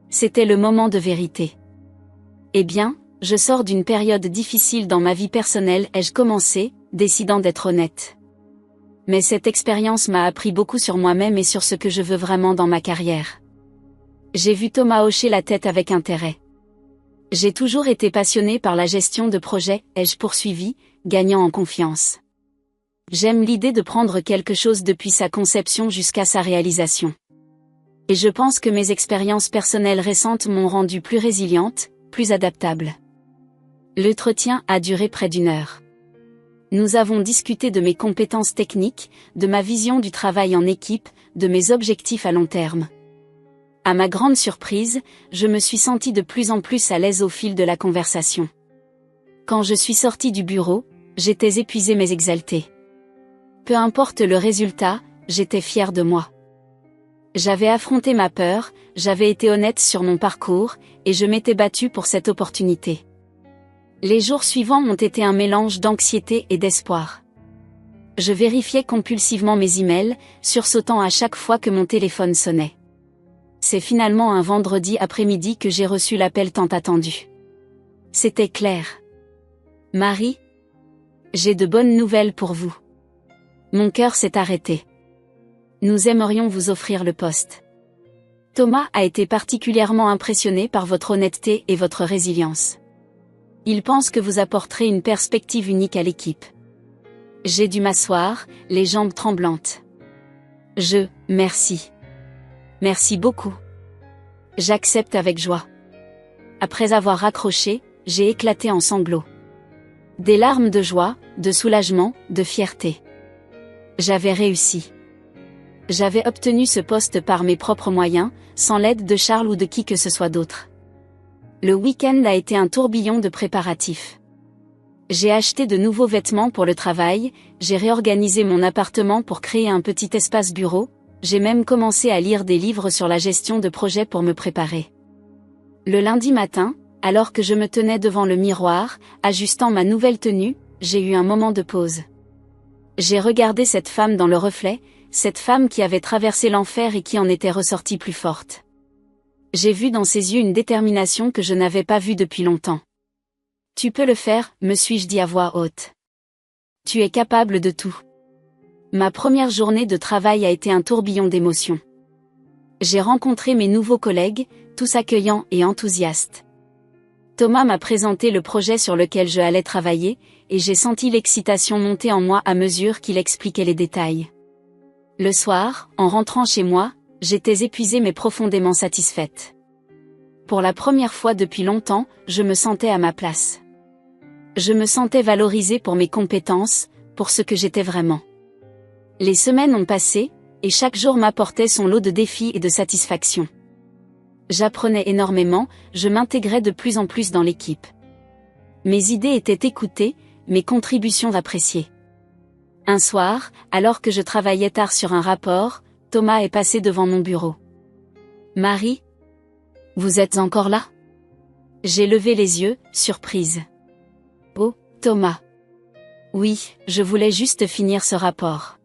C'était le moment de vérité. Eh bien, je sors d'une période difficile dans ma vie personnelle, ai-je commencé, décidant d'être honnête. Mais cette expérience m'a appris beaucoup sur moi-même et sur ce que je veux vraiment dans ma carrière. J'ai vu Thomas hocher la tête avec intérêt. J'ai toujours été passionnée par la gestion de projets, ai-je poursuivi, gagnant en confiance. J'aime l'idée de prendre quelque chose depuis sa conception jusqu'à sa réalisation. Et je pense que mes expériences personnelles récentes m'ont rendue plus résiliente, plus adaptable. L'entretien a duré près d'1 heure. Nous avons discuté de mes compétences techniques, de ma vision du travail en équipe, de mes objectifs à long terme. À ma grande surprise, je me suis sentie de plus en plus à l'aise au fil de la conversation. Quand je suis sortie du bureau, j'étais épuisée mais exaltée. Peu importe le résultat, j'étais fière de moi. J'avais affronté ma peur, j'avais été honnête sur mon parcours, et je m'étais battue pour cette opportunité. Les jours suivants ont été un mélange d'anxiété et d'espoir. Je vérifiais compulsivement mes emails, sursautant à chaque fois que mon téléphone sonnait. C'est finalement un vendredi après-midi que j'ai reçu l'appel tant attendu. C'était Claire. Marie, j'ai de bonnes nouvelles pour vous. Mon cœur s'est arrêté. Nous aimerions vous offrir le poste. Thomas a été particulièrement impressionné par votre honnêteté et votre résilience. Il pense que vous apporterez une perspective unique à l'équipe. J'ai dû m'asseoir, les jambes tremblantes. Merci. Merci beaucoup. J'accepte avec joie. Après avoir raccroché, j'ai éclaté en sanglots. Des larmes de joie, de soulagement, de fierté. J'avais réussi. J'avais obtenu ce poste par mes propres moyens, sans l'aide de Charles ou de qui que ce soit d'autre. Le week-end a été un tourbillon de préparatifs. J'ai acheté de nouveaux vêtements pour le travail, j'ai réorganisé mon appartement pour créer un petit espace bureau, j'ai même commencé à lire des livres sur la gestion de projets pour me préparer. Le lundi matin, alors que je me tenais devant le miroir, ajustant ma nouvelle tenue, j'ai eu un moment de pause. J'ai regardé cette femme dans le reflet, cette femme qui avait traversé l'enfer et qui en était ressortie plus forte. J'ai vu dans ses yeux une détermination que je n'avais pas vue depuis longtemps. Tu peux le faire, me suis-je dit à voix haute. Tu es capable de tout. Ma première journée de travail a été un tourbillon d'émotions. J'ai rencontré mes nouveaux collègues, tous accueillants et enthousiastes. Thomas m'a présenté le projet sur lequel je allais travailler, et j'ai senti l'excitation monter en moi à mesure qu'il expliquait les détails. Le soir, en rentrant chez moi, j'étais épuisée mais profondément satisfaite. Pour la première fois depuis longtemps, je me sentais à ma place. Je me sentais valorisée pour mes compétences, pour ce que j'étais vraiment. Les semaines ont passé, et chaque jour m'apportait son lot de défis et de satisfactions. J'apprenais énormément, je m'intégrais de plus en plus dans l'équipe. Mes idées étaient écoutées, mes contributions appréciées. Un soir, alors que je travaillais tard sur un rapport, Thomas est passé devant mon bureau. « Marie ? Vous êtes encore là ?» J'ai levé les yeux, surprise. « Oh, Thomas. Oui, je voulais juste finir ce rapport. »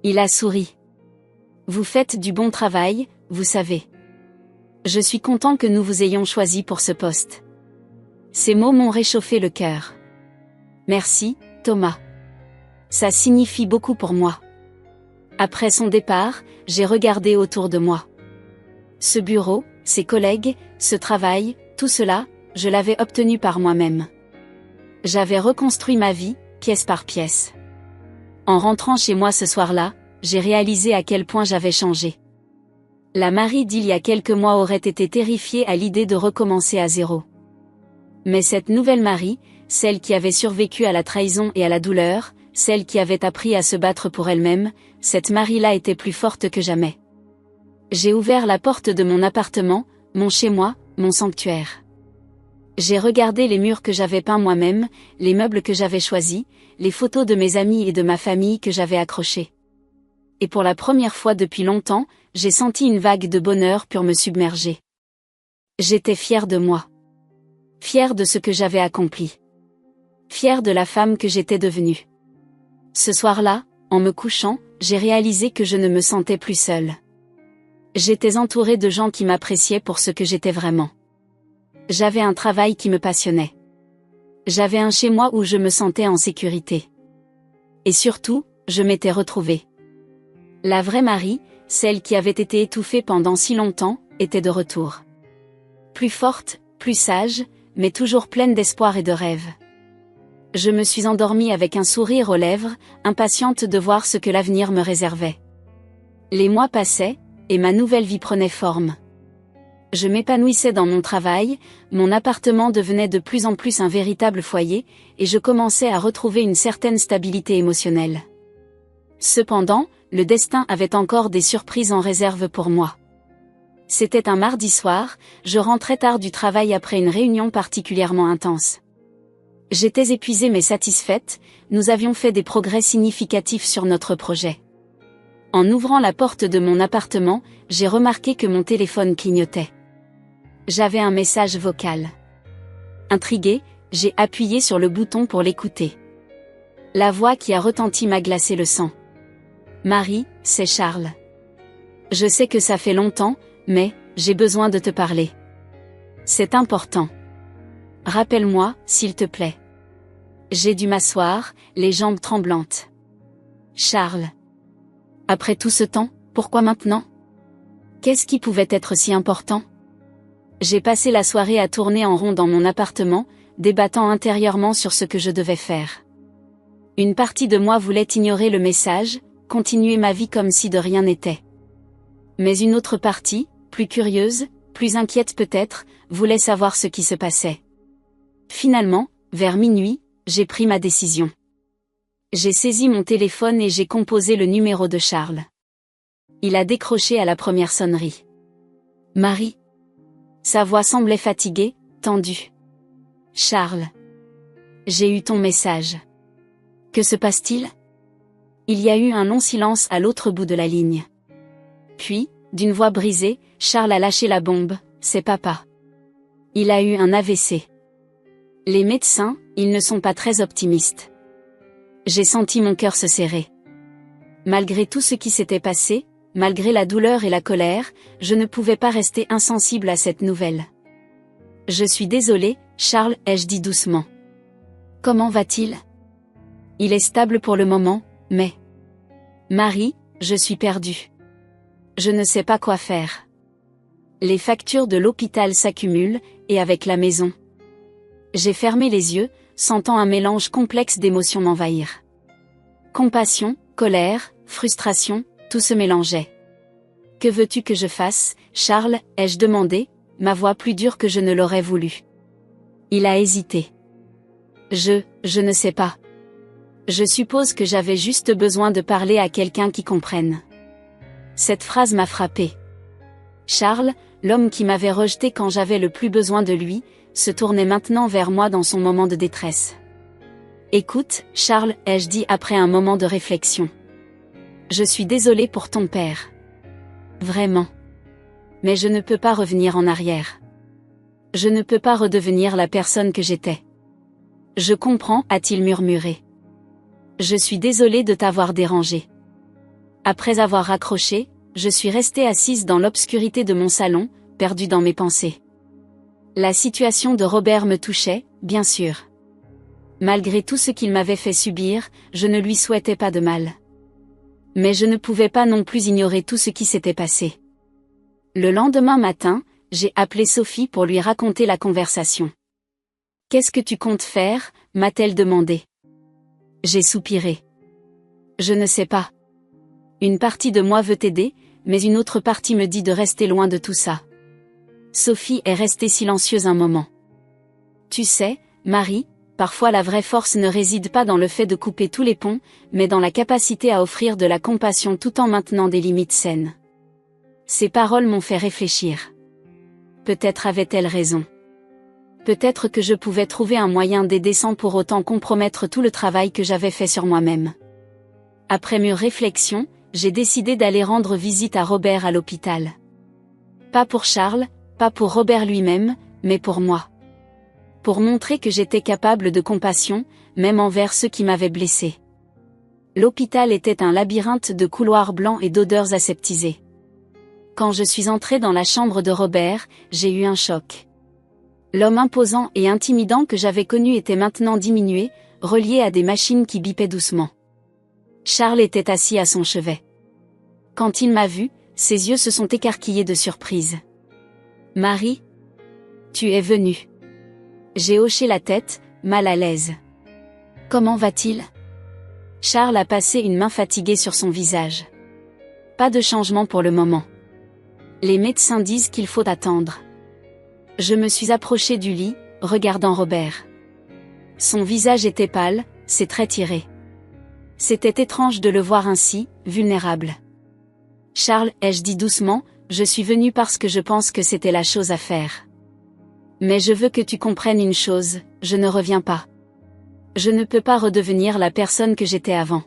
Il a souri. « Vous faites du bon travail, vous savez. Je suis content que nous vous ayons choisi pour ce poste. » Ces mots m'ont réchauffé le cœur. « Merci, Thomas. Ça signifie beaucoup pour moi. » Après son départ, j'ai regardé autour de moi. Ce bureau, ses collègues, ce travail, tout cela, je l'avais obtenu par moi-même. J'avais reconstruit ma vie, pièce par pièce. En rentrant chez moi ce soir-là, j'ai réalisé à quel point j'avais changé. La Marie d'il y a quelques mois aurait été terrifiée à l'idée de recommencer à zéro. Mais cette nouvelle Marie, celle qui avait survécu à la trahison et à la douleur, celle qui avait appris à se battre pour elle-même, cette Marie-là était plus forte que jamais. J'ai ouvert la porte de mon appartement, mon chez-moi, mon sanctuaire. J'ai regardé les murs que j'avais peints moi-même, les meubles que j'avais choisis, les photos de mes amis et de ma famille que j'avais accrochées. Et pour la première fois depuis longtemps, j'ai senti une vague de bonheur pur me submerger. J'étais fière de moi. Fière de ce que j'avais accompli. Fière de la femme que j'étais devenue. Ce soir-là, en me couchant, j'ai réalisé que je ne me sentais plus seule. J'étais entourée de gens qui m'appréciaient pour ce que j'étais vraiment. J'avais un travail qui me passionnait. J'avais un chez moi où je me sentais en sécurité. Et surtout, je m'étais retrouvée. La vraie Marie, celle qui avait été étouffée pendant si longtemps, était de retour. Plus forte, plus sage, mais toujours pleine d'espoir et de rêves. Je me suis endormie avec un sourire aux lèvres, impatiente de voir ce que l'avenir me réservait. Les mois passaient, et ma nouvelle vie prenait forme. Je m'épanouissais dans mon travail, mon appartement devenait de plus en plus un véritable foyer, et je commençais à retrouver une certaine stabilité émotionnelle. Cependant, le destin avait encore des surprises en réserve pour moi. C'était un mardi soir, je rentrais tard du travail après une réunion particulièrement intense. J'étais épuisée mais satisfaite, nous avions fait des progrès significatifs sur notre projet. En ouvrant la porte de mon appartement, j'ai remarqué que mon téléphone clignotait. J'avais un message vocal. Intriguée, j'ai appuyé sur le bouton pour l'écouter. La voix qui a retenti m'a glacé le sang. « Marie, c'est Charles. Je sais que ça fait longtemps, mais j'ai besoin de te parler. C'est important. Rappelle-moi, s'il te plaît. » J'ai dû m'asseoir, les jambes tremblantes. Charles. Après tout ce temps, pourquoi maintenant? Qu'est-ce qui pouvait être si important? J'ai passé la soirée à tourner en rond dans mon appartement, débattant intérieurement sur ce que je devais faire. Une partie de moi voulait ignorer le message, continuer ma vie comme si de rien n'était. Mais une autre partie, plus curieuse, plus inquiète peut-être, voulait savoir ce qui se passait. Finalement, vers minuit, j'ai pris ma décision. J'ai saisi mon téléphone et j'ai composé le numéro de Charles. Il a décroché à la première sonnerie. Marie. Sa voix semblait fatiguée, tendue. Charles. J'ai eu ton message. Que se passe-t-il? Il y a eu un long silence à l'autre bout de la ligne. Puis, d'une voix brisée, Charles a lâché la bombe, c'est papa. Il a eu un AVC. Les médecins, ils ne sont pas très optimistes. J'ai senti mon cœur se serrer. Malgré tout ce qui s'était passé, malgré la douleur et la colère, je ne pouvais pas rester insensible à cette nouvelle. Je suis désolée, Charles, ai-je dit doucement. Comment va-t-il? Il est stable pour le moment, mais... Marie, je suis perdue. Je ne sais pas quoi faire. Les factures de l'hôpital s'accumulent, et avec la maison. J'ai fermé les yeux, sentant un mélange complexe d'émotions m'envahir. Compassion, colère, frustration, tout se mélangeait. Que veux-tu que je fasse, Charles, ai-je demandé, ma voix plus dure que je ne l'aurais voulu. Il a hésité. Je ne sais pas. Je suppose que j'avais juste besoin de parler à quelqu'un qui comprenne. Cette phrase m'a frappée. Charles, l'homme qui m'avait rejeté quand j'avais le plus besoin de lui, se tournait maintenant vers moi dans son moment de détresse. Écoute, Charles, ai-je dit après un moment de réflexion. Je suis désolée pour ton père. Vraiment. Mais je ne peux pas revenir en arrière. Je ne peux pas redevenir la personne que j'étais. Je comprends, a-t-il murmuré. Je suis désolée de t'avoir dérangé. Après avoir raccroché, je suis restée assise dans l'obscurité de mon salon, perdue dans mes pensées. La situation de Robert me touchait, bien sûr. Malgré tout ce qu'il m'avait fait subir, je ne lui souhaitais pas de mal. Mais je ne pouvais pas non plus ignorer tout ce qui s'était passé. Le lendemain matin, j'ai appelé Sophie pour lui raconter la conversation. « Qu'est-ce que tu comptes faire ?» m'a-t-elle demandé. J'ai soupiré. Je ne sais pas. Une partie de moi veut t'aider, mais une autre partie me dit de rester loin de tout ça. Sophie est restée silencieuse un moment. Tu sais, Marie, parfois la vraie force ne réside pas dans le fait de couper tous les ponts, mais dans la capacité à offrir de la compassion tout en maintenant des limites saines. Ces paroles m'ont fait réfléchir. Peut-être avait-elle raison. Peut-être que je pouvais trouver un moyen d'aider sans pour autant compromettre tout le travail que j'avais fait sur moi-même. Après mûre réflexion, j'ai décidé d'aller rendre visite à Robert à l'hôpital. Pas pour Charles, pas pour Robert lui-même, mais pour moi. Pour montrer que j'étais capable de compassion, même envers ceux qui m'avaient blessé. L'hôpital était un labyrinthe de couloirs blancs et d'odeurs aseptisées. Quand je suis entrée dans la chambre de Robert, j'ai eu un choc. L'homme imposant et intimidant que j'avais connu était maintenant diminué, relié à des machines qui bipaient doucement. Charles était assis à son chevet. Quand il m'a vu, ses yeux se sont écarquillés de surprise. « Marie, tu es venue. » J'ai hoché la tête, mal à l'aise. « Comment va-t-il » Charles a passé une main fatiguée sur son visage. Pas de changement pour le moment. Les médecins disent qu'il faut attendre. Je me suis approchée du lit, regardant Robert. Son visage était pâle, ses traits tirés. C'était étrange de le voir ainsi, vulnérable. Charles, ai-je dit doucement, je suis venue parce que je pense que c'était la chose à faire. Mais je veux que tu comprennes une chose, je ne reviens pas. Je ne peux pas redevenir la personne que j'étais avant.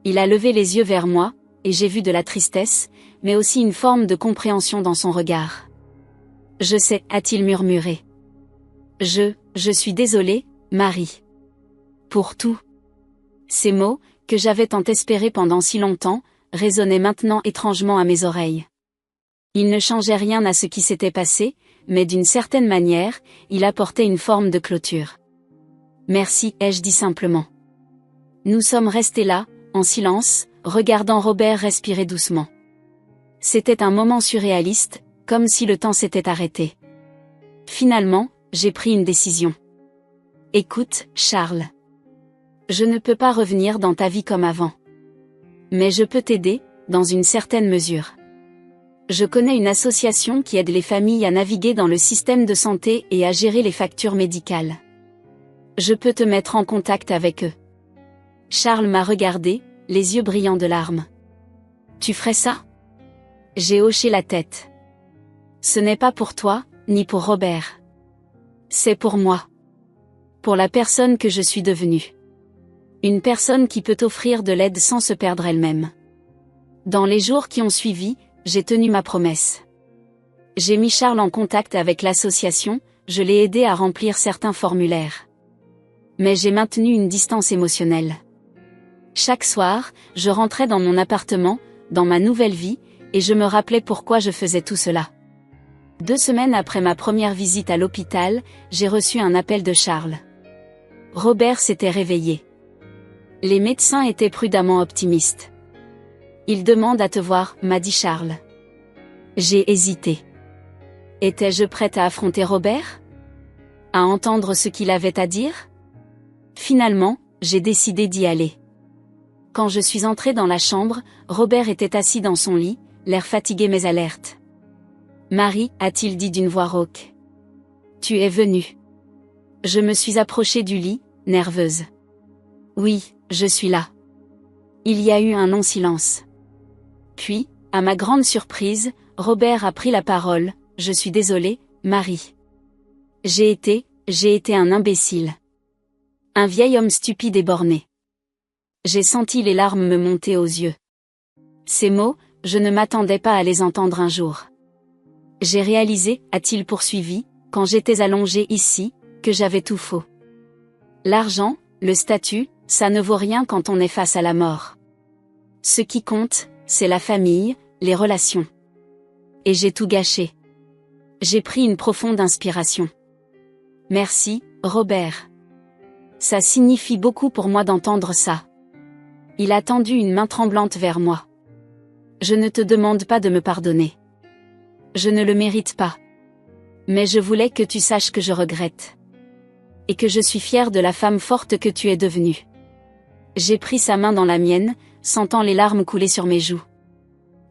Il a levé les yeux vers moi, et j'ai vu de la tristesse, mais aussi une forme de compréhension dans son regard. Je sais, a-t-il murmuré. Je suis désolée, Marie. Pour tout. Ces mots, que j'avais tant espérés pendant si longtemps, résonnaient maintenant étrangement à mes oreilles. Il ne changeait rien à ce qui s'était passé, mais d'une certaine manière, il apportait une forme de clôture. Merci, ai-je dit simplement. Nous sommes restés là, en silence, regardant Robert respirer doucement. C'était un moment surréaliste, comme si le temps s'était arrêté. Finalement, j'ai pris une décision. Écoute, Charles. Je ne peux pas revenir dans ta vie comme avant. Mais je peux t'aider, dans une certaine mesure. Je connais une association qui aide les familles à naviguer dans le système de santé et à gérer les factures médicales. Je peux te mettre en contact avec eux. Charles m'a regardé, les yeux brillants de larmes. Tu ferais ça? J'ai hoché la tête. Ce n'est pas pour toi, ni pour Robert. C'est pour moi. Pour la personne que je suis devenue. Une personne qui peut offrir de l'aide sans se perdre elle-même. Dans les jours qui ont suivi, j'ai tenu ma promesse. J'ai mis Charles en contact avec l'association, je l'ai aidé à remplir certains formulaires. Mais j'ai maintenu une distance émotionnelle. Chaque soir, je rentrais dans mon appartement, dans ma nouvelle vie, et je me rappelais pourquoi je faisais tout cela. 2 semaines après ma première visite à l'hôpital, j'ai reçu un appel de Charles. Robert s'était réveillé. Les médecins étaient prudemment optimistes. Il demande à te voir, m'a dit Charles. J'ai hésité. Étais-je prête à affronter Robert? À entendre ce qu'il avait à dire? Finalement, j'ai décidé d'y aller. Quand je suis entrée dans la chambre, Robert était assis dans son lit, l'air fatigué mais alerte. Marie, a-t-il dit d'une voix rauque. Tu es venue. Je me suis approchée du lit, nerveuse. Oui, je suis là. Il y a eu un long silence. Puis, à ma grande surprise, Robert a pris la parole. Je suis désolée, Marie. J'ai été un imbécile. Un vieil homme stupide et borné. J'ai senti les larmes me monter aux yeux. Ces mots, je ne m'attendais pas à les entendre un jour. J'ai réalisé, a-t-il poursuivi, quand j'étais allongée ici, que j'avais tout faux. L'argent, le statut, ça ne vaut rien quand on est face à la mort. Ce qui compte, c'est la famille, les relations. Et j'ai tout gâché. J'ai pris une profonde inspiration. Merci, Robert. Ça signifie beaucoup pour moi d'entendre ça. Il a tendu une main tremblante vers moi. Je ne te demande pas de me pardonner. Je ne le mérite pas. Mais je voulais que tu saches que je regrette. Et que je suis fière de la femme forte que tu es devenue. J'ai pris sa main dans la mienne, sentant les larmes couler sur mes joues.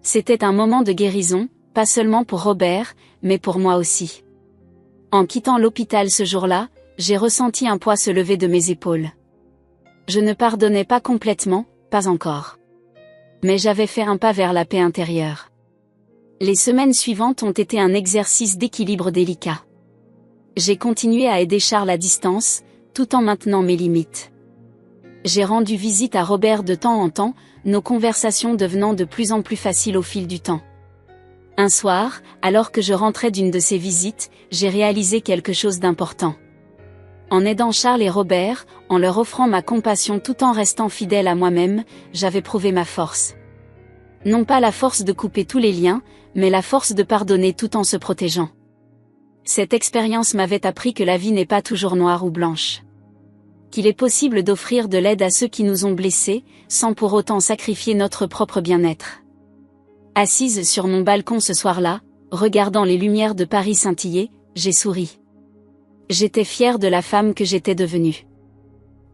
C'était un moment de guérison, pas seulement pour Robert, mais pour moi aussi. En quittant l'hôpital ce jour-là, j'ai ressenti un poids se lever de mes épaules. Je ne pardonnais pas complètement, pas encore. Mais j'avais fait un pas vers la paix intérieure. Les semaines suivantes ont été un exercice d'équilibre délicat. J'ai continué à aider Charles à distance, tout en maintenant mes limites. J'ai rendu visite à Robert de temps en temps, nos conversations devenant de plus en plus faciles au fil du temps. Un soir, alors que je rentrais d'une de ces visites, j'ai réalisé quelque chose d'important. En aidant Charles et Robert, en leur offrant ma compassion tout en restant fidèle à moi-même, j'avais prouvé ma force. Non pas la force de couper tous les liens, mais la force de pardonner tout en se protégeant. Cette expérience m'avait appris que la vie n'est pas toujours noire ou blanche. Qu'il est possible d'offrir de l'aide à ceux qui nous ont blessés, sans pour autant sacrifier notre propre bien-être. Assise sur mon balcon ce soir-là, regardant les lumières de Paris scintiller, j'ai souri. J'étais fière de la femme que j'étais devenue.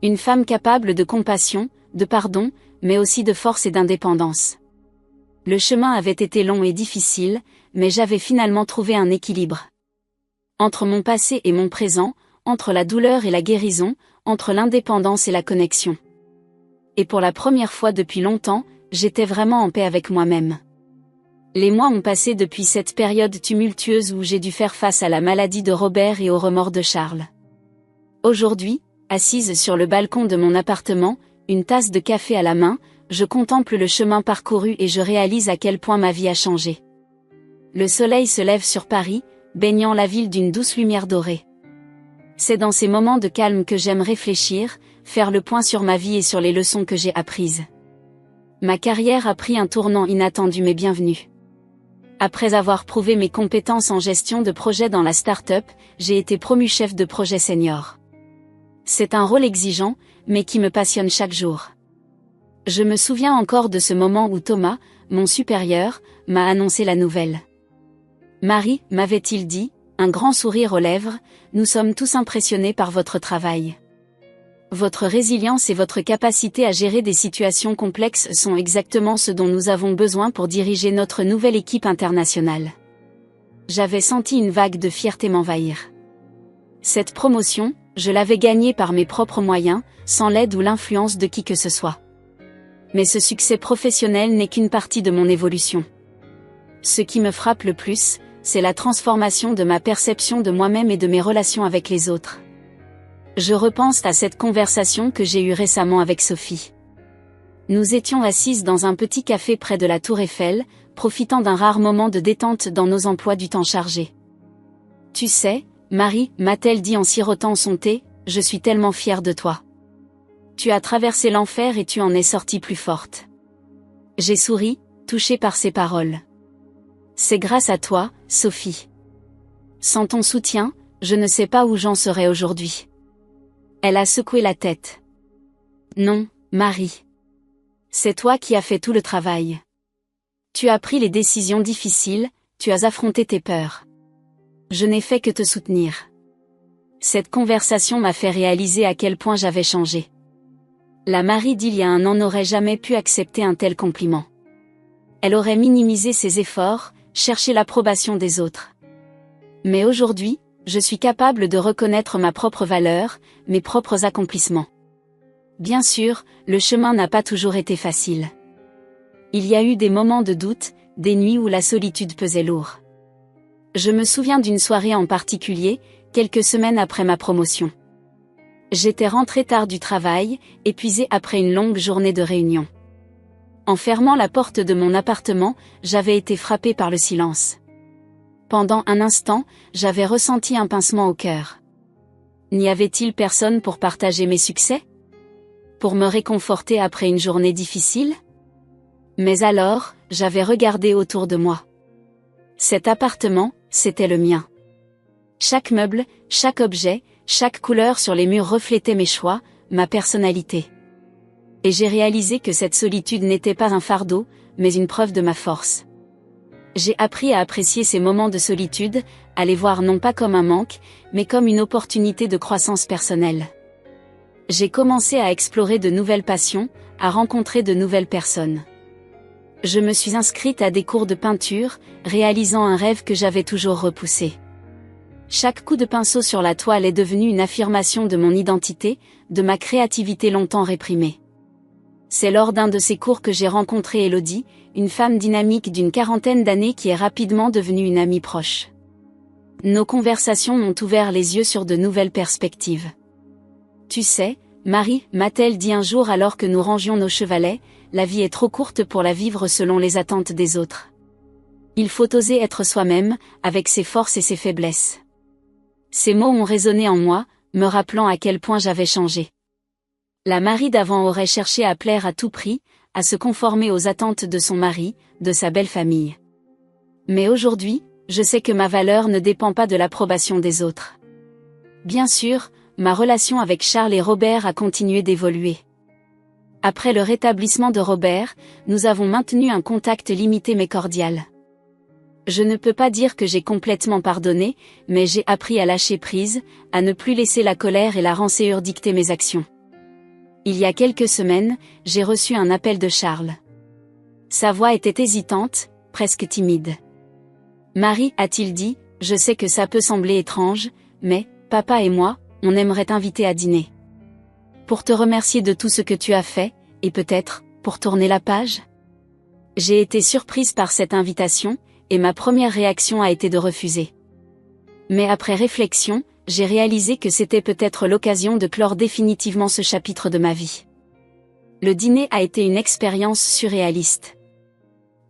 Une femme capable de compassion, de pardon, mais aussi de force et d'indépendance. Le chemin avait été long et difficile, mais j'avais finalement trouvé un équilibre. Entre mon passé et mon présent, entre la douleur et la guérison, entre l'indépendance et la connexion. Et pour la première fois depuis longtemps, j'étais vraiment en paix avec moi-même. Les mois ont passé depuis cette période tumultueuse où j'ai dû faire face à la maladie de Robert et aux remords de Charles. Aujourd'hui, assise sur le balcon de mon appartement, une tasse de café à la main, je contemple le chemin parcouru et je réalise à quel point ma vie a changé. Le soleil se lève sur Paris, baignant la ville d'une douce lumière dorée. C'est dans ces moments de calme que j'aime réfléchir, faire le point sur ma vie et sur les leçons que j'ai apprises. Ma carrière a pris un tournant inattendu mais bienvenu. Après avoir prouvé mes compétences en gestion de projet dans la start-up, j'ai été promu chef de projet senior. C'est un rôle exigeant, mais qui me passionne chaque jour. Je me souviens encore de ce moment où Thomas, mon supérieur, m'a annoncé la nouvelle. Marie, m'avait-il dit, un grand sourire aux lèvres, nous sommes tous impressionnés par votre travail. Votre résilience et votre capacité à gérer des situations complexes sont exactement ce dont nous avons besoin pour diriger notre nouvelle équipe internationale. J'avais senti une vague de fierté m'envahir. Cette promotion, je l'avais gagnée par mes propres moyens, sans l'aide ou l'influence de qui que ce soit. Mais ce succès professionnel n'est qu'une partie de mon évolution. Ce qui me frappe le plus, c'est la transformation de ma perception de moi-même et de mes relations avec les autres. Je repense à cette conversation que j'ai eue récemment avec Sophie. Nous étions assises dans un petit café près de la Tour Eiffel, profitant d'un rare moment de détente dans nos emplois du temps chargés. Tu sais, Marie, m'a-t-elle dit en sirotant son thé, je suis tellement fière de toi. Tu as traversé l'enfer et tu en es sortie plus forte. J'ai souri, touchée par ses paroles. C'est grâce à toi, Sophie. Sans ton soutien, je ne sais pas où j'en serais aujourd'hui. Elle a secoué la tête. Non, Marie. C'est toi qui as fait tout le travail. Tu as pris les décisions difficiles, tu as affronté tes peurs. Je n'ai fait que te soutenir. Cette conversation m'a fait réaliser à quel point j'avais changé. La Marie d'il y a un an n'aurait jamais pu accepter un tel compliment. Elle aurait minimisé ses efforts, cherché l'approbation des autres. Mais aujourd'hui, je suis capable de reconnaître ma propre valeur, mes propres accomplissements. Bien sûr, le chemin n'a pas toujours été facile. Il y a eu des moments de doute, des nuits où la solitude pesait lourd. Je me souviens d'une soirée en particulier, quelques semaines après ma promotion. J'étais rentrée tard du travail, épuisée après une longue journée de réunion. En fermant la porte de mon appartement, j'avais été frappée par le silence. Pendant un instant, j'avais ressenti un pincement au cœur. N'y avait-il personne pour partager mes succès? Pour me réconforter après une journée difficile? Mais alors, j'avais regardé autour de moi. Cet appartement, c'était le mien. Chaque meuble, chaque objet, chaque couleur sur les murs reflétait mes choix, ma personnalité. Et j'ai réalisé que cette solitude n'était pas un fardeau, mais une preuve de ma force. J'ai appris à apprécier ces moments de solitude, à les voir non pas comme un manque, mais comme une opportunité de croissance personnelle. J'ai commencé à explorer de nouvelles passions, à rencontrer de nouvelles personnes. Je me suis inscrite à des cours de peinture, réalisant un rêve que j'avais toujours repoussé. Chaque coup de pinceau sur la toile est devenu une affirmation de mon identité, de ma créativité longtemps réprimée. C'est lors d'un de ces cours que j'ai rencontré Elodie, une femme dynamique d'une quarantaine d'années qui est rapidement devenue une amie proche. Nos conversations m'ont ouvert les yeux sur de nouvelles perspectives. Tu sais, Marie, m'a-t-elle dit un jour alors que nous rangions nos chevalets, la vie est trop courte pour la vivre selon les attentes des autres. Il faut oser être soi-même, avec ses forces et ses faiblesses. Ces mots ont résonné en moi, me rappelant à quel point j'avais changé. La Marie d'avant aurait cherché à plaire à tout prix, à se conformer aux attentes de son mari, de sa belle famille. Mais aujourd'hui, je sais que ma valeur ne dépend pas de l'approbation des autres. Bien sûr, ma relation avec Charles et Robert a continué d'évoluer. Après le rétablissement de Robert, nous avons maintenu un contact limité mais cordial. Je ne peux pas dire que j'ai complètement pardonné, mais j'ai appris à lâcher prise, à ne plus laisser la colère et la rancœur dicter mes actions. Il y a quelques semaines, j'ai reçu un appel de Charles. Sa voix était hésitante, presque timide. Marie, a-t-il dit, je sais que ça peut sembler étrange, mais, papa et moi, on aimerait t'inviter à dîner. Pour te remercier de tout ce que tu as fait, et peut-être, pour tourner la page? J'ai été surprise par cette invitation, et ma première réaction a été de refuser. Mais après réflexion, j'ai réalisé que c'était peut-être l'occasion de clore définitivement ce chapitre de ma vie. Le dîner a été une expérience surréaliste.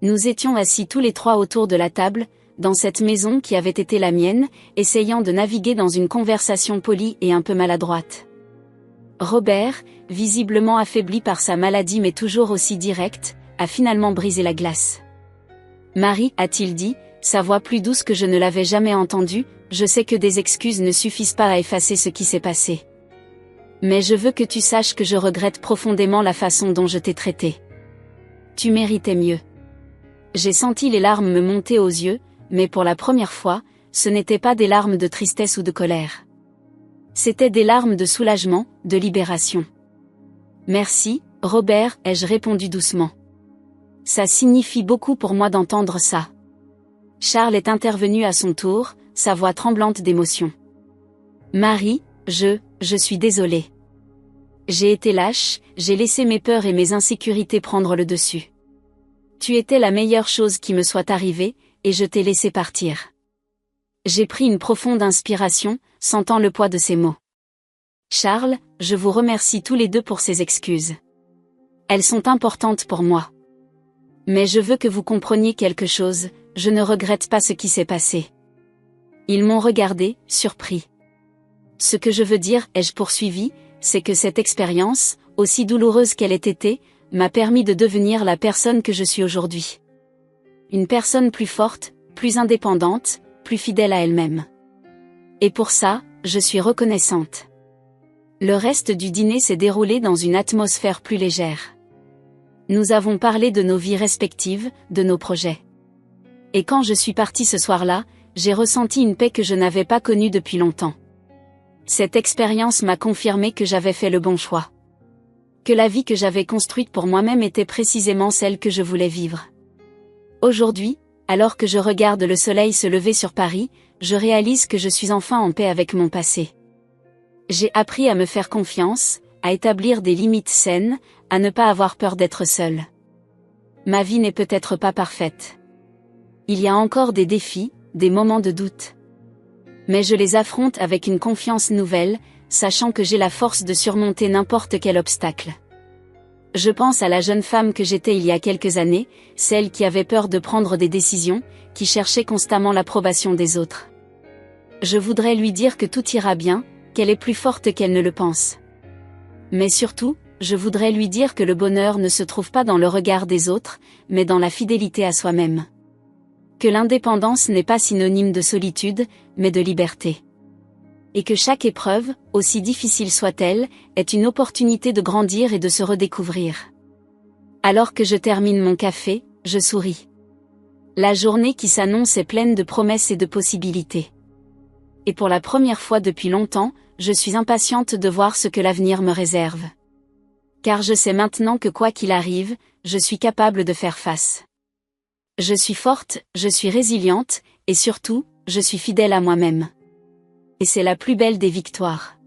Nous étions assis tous les trois autour de la table, dans cette maison qui avait été la mienne, essayant de naviguer dans une conversation polie et un peu maladroite. Robert, visiblement affaibli par sa maladie mais toujours aussi direct, a finalement brisé la glace. Marie, a-t-il dit, sa voix plus douce que je ne l'avais jamais entendue, je sais que des excuses ne suffisent pas à effacer ce qui s'est passé. Mais je veux que tu saches que je regrette profondément la façon dont je t'ai traité. Tu méritais mieux. J'ai senti les larmes me monter aux yeux, mais pour la première fois, ce n'étaient pas des larmes de tristesse ou de colère. C'étaient des larmes de soulagement, de libération. Merci, Robert, ai-je répondu doucement. Ça signifie beaucoup pour moi d'entendre ça. Charles est intervenu à son tour, sa voix tremblante d'émotion. Marie, je suis désolée. J'ai été lâche, j'ai laissé mes peurs et mes insécurités prendre le dessus. Tu étais la meilleure chose qui me soit arrivée, et je t'ai laissé partir. J'ai pris une profonde inspiration, sentant le poids de ces mots. Charles, je vous remercie tous les deux pour ces excuses. Elles sont importantes pour moi. Mais je veux que vous compreniez quelque chose, je ne regrette pas ce qui s'est passé. Ils m'ont regardé, surpris. Ce que je veux dire, ai-je poursuivi, c'est que cette expérience, aussi douloureuse qu'elle ait été, m'a permis de devenir la personne que je suis aujourd'hui. Une personne plus forte, plus indépendante, plus fidèle à elle-même. Et pour ça, je suis reconnaissante. Le reste du dîner s'est déroulé dans une atmosphère plus légère. Nous avons parlé de nos vies respectives, de nos projets. Et quand je suis partie ce soir-là, j'ai ressenti une paix que je n'avais pas connue depuis longtemps. Cette expérience m'a confirmé que j'avais fait le bon choix. Que la vie que j'avais construite pour moi-même était précisément celle que je voulais vivre. Aujourd'hui, alors que je regarde le soleil se lever sur Paris, je réalise que je suis enfin en paix avec mon passé. J'ai appris à me faire confiance, à établir des limites saines, à ne pas avoir peur d'être seule. Ma vie n'est peut-être pas parfaite. Il y a encore des défis, des moments de doute. Mais je les affronte avec une confiance nouvelle, sachant que j'ai la force de surmonter n'importe quel obstacle. Je pense à la jeune femme que j'étais il y a quelques années, celle qui avait peur de prendre des décisions, qui cherchait constamment l'approbation des autres. Je voudrais lui dire que tout ira bien, qu'elle est plus forte qu'elle ne le pense. Mais surtout, je voudrais lui dire que le bonheur ne se trouve pas dans le regard des autres, mais dans la fidélité à soi-même. Que l'indépendance n'est pas synonyme de solitude, mais de liberté. Et que chaque épreuve, aussi difficile soit-elle, est une opportunité de grandir et de se redécouvrir. Alors que je termine mon café, je souris. La journée qui s'annonce est pleine de promesses et de possibilités. Et pour la première fois depuis longtemps, je suis impatiente de voir ce que l'avenir me réserve. Car je sais maintenant que quoi qu'il arrive, je suis capable de faire face. Je suis forte, je suis résiliente, et surtout, je suis fidèle à moi-même. Et c'est la plus belle des victoires.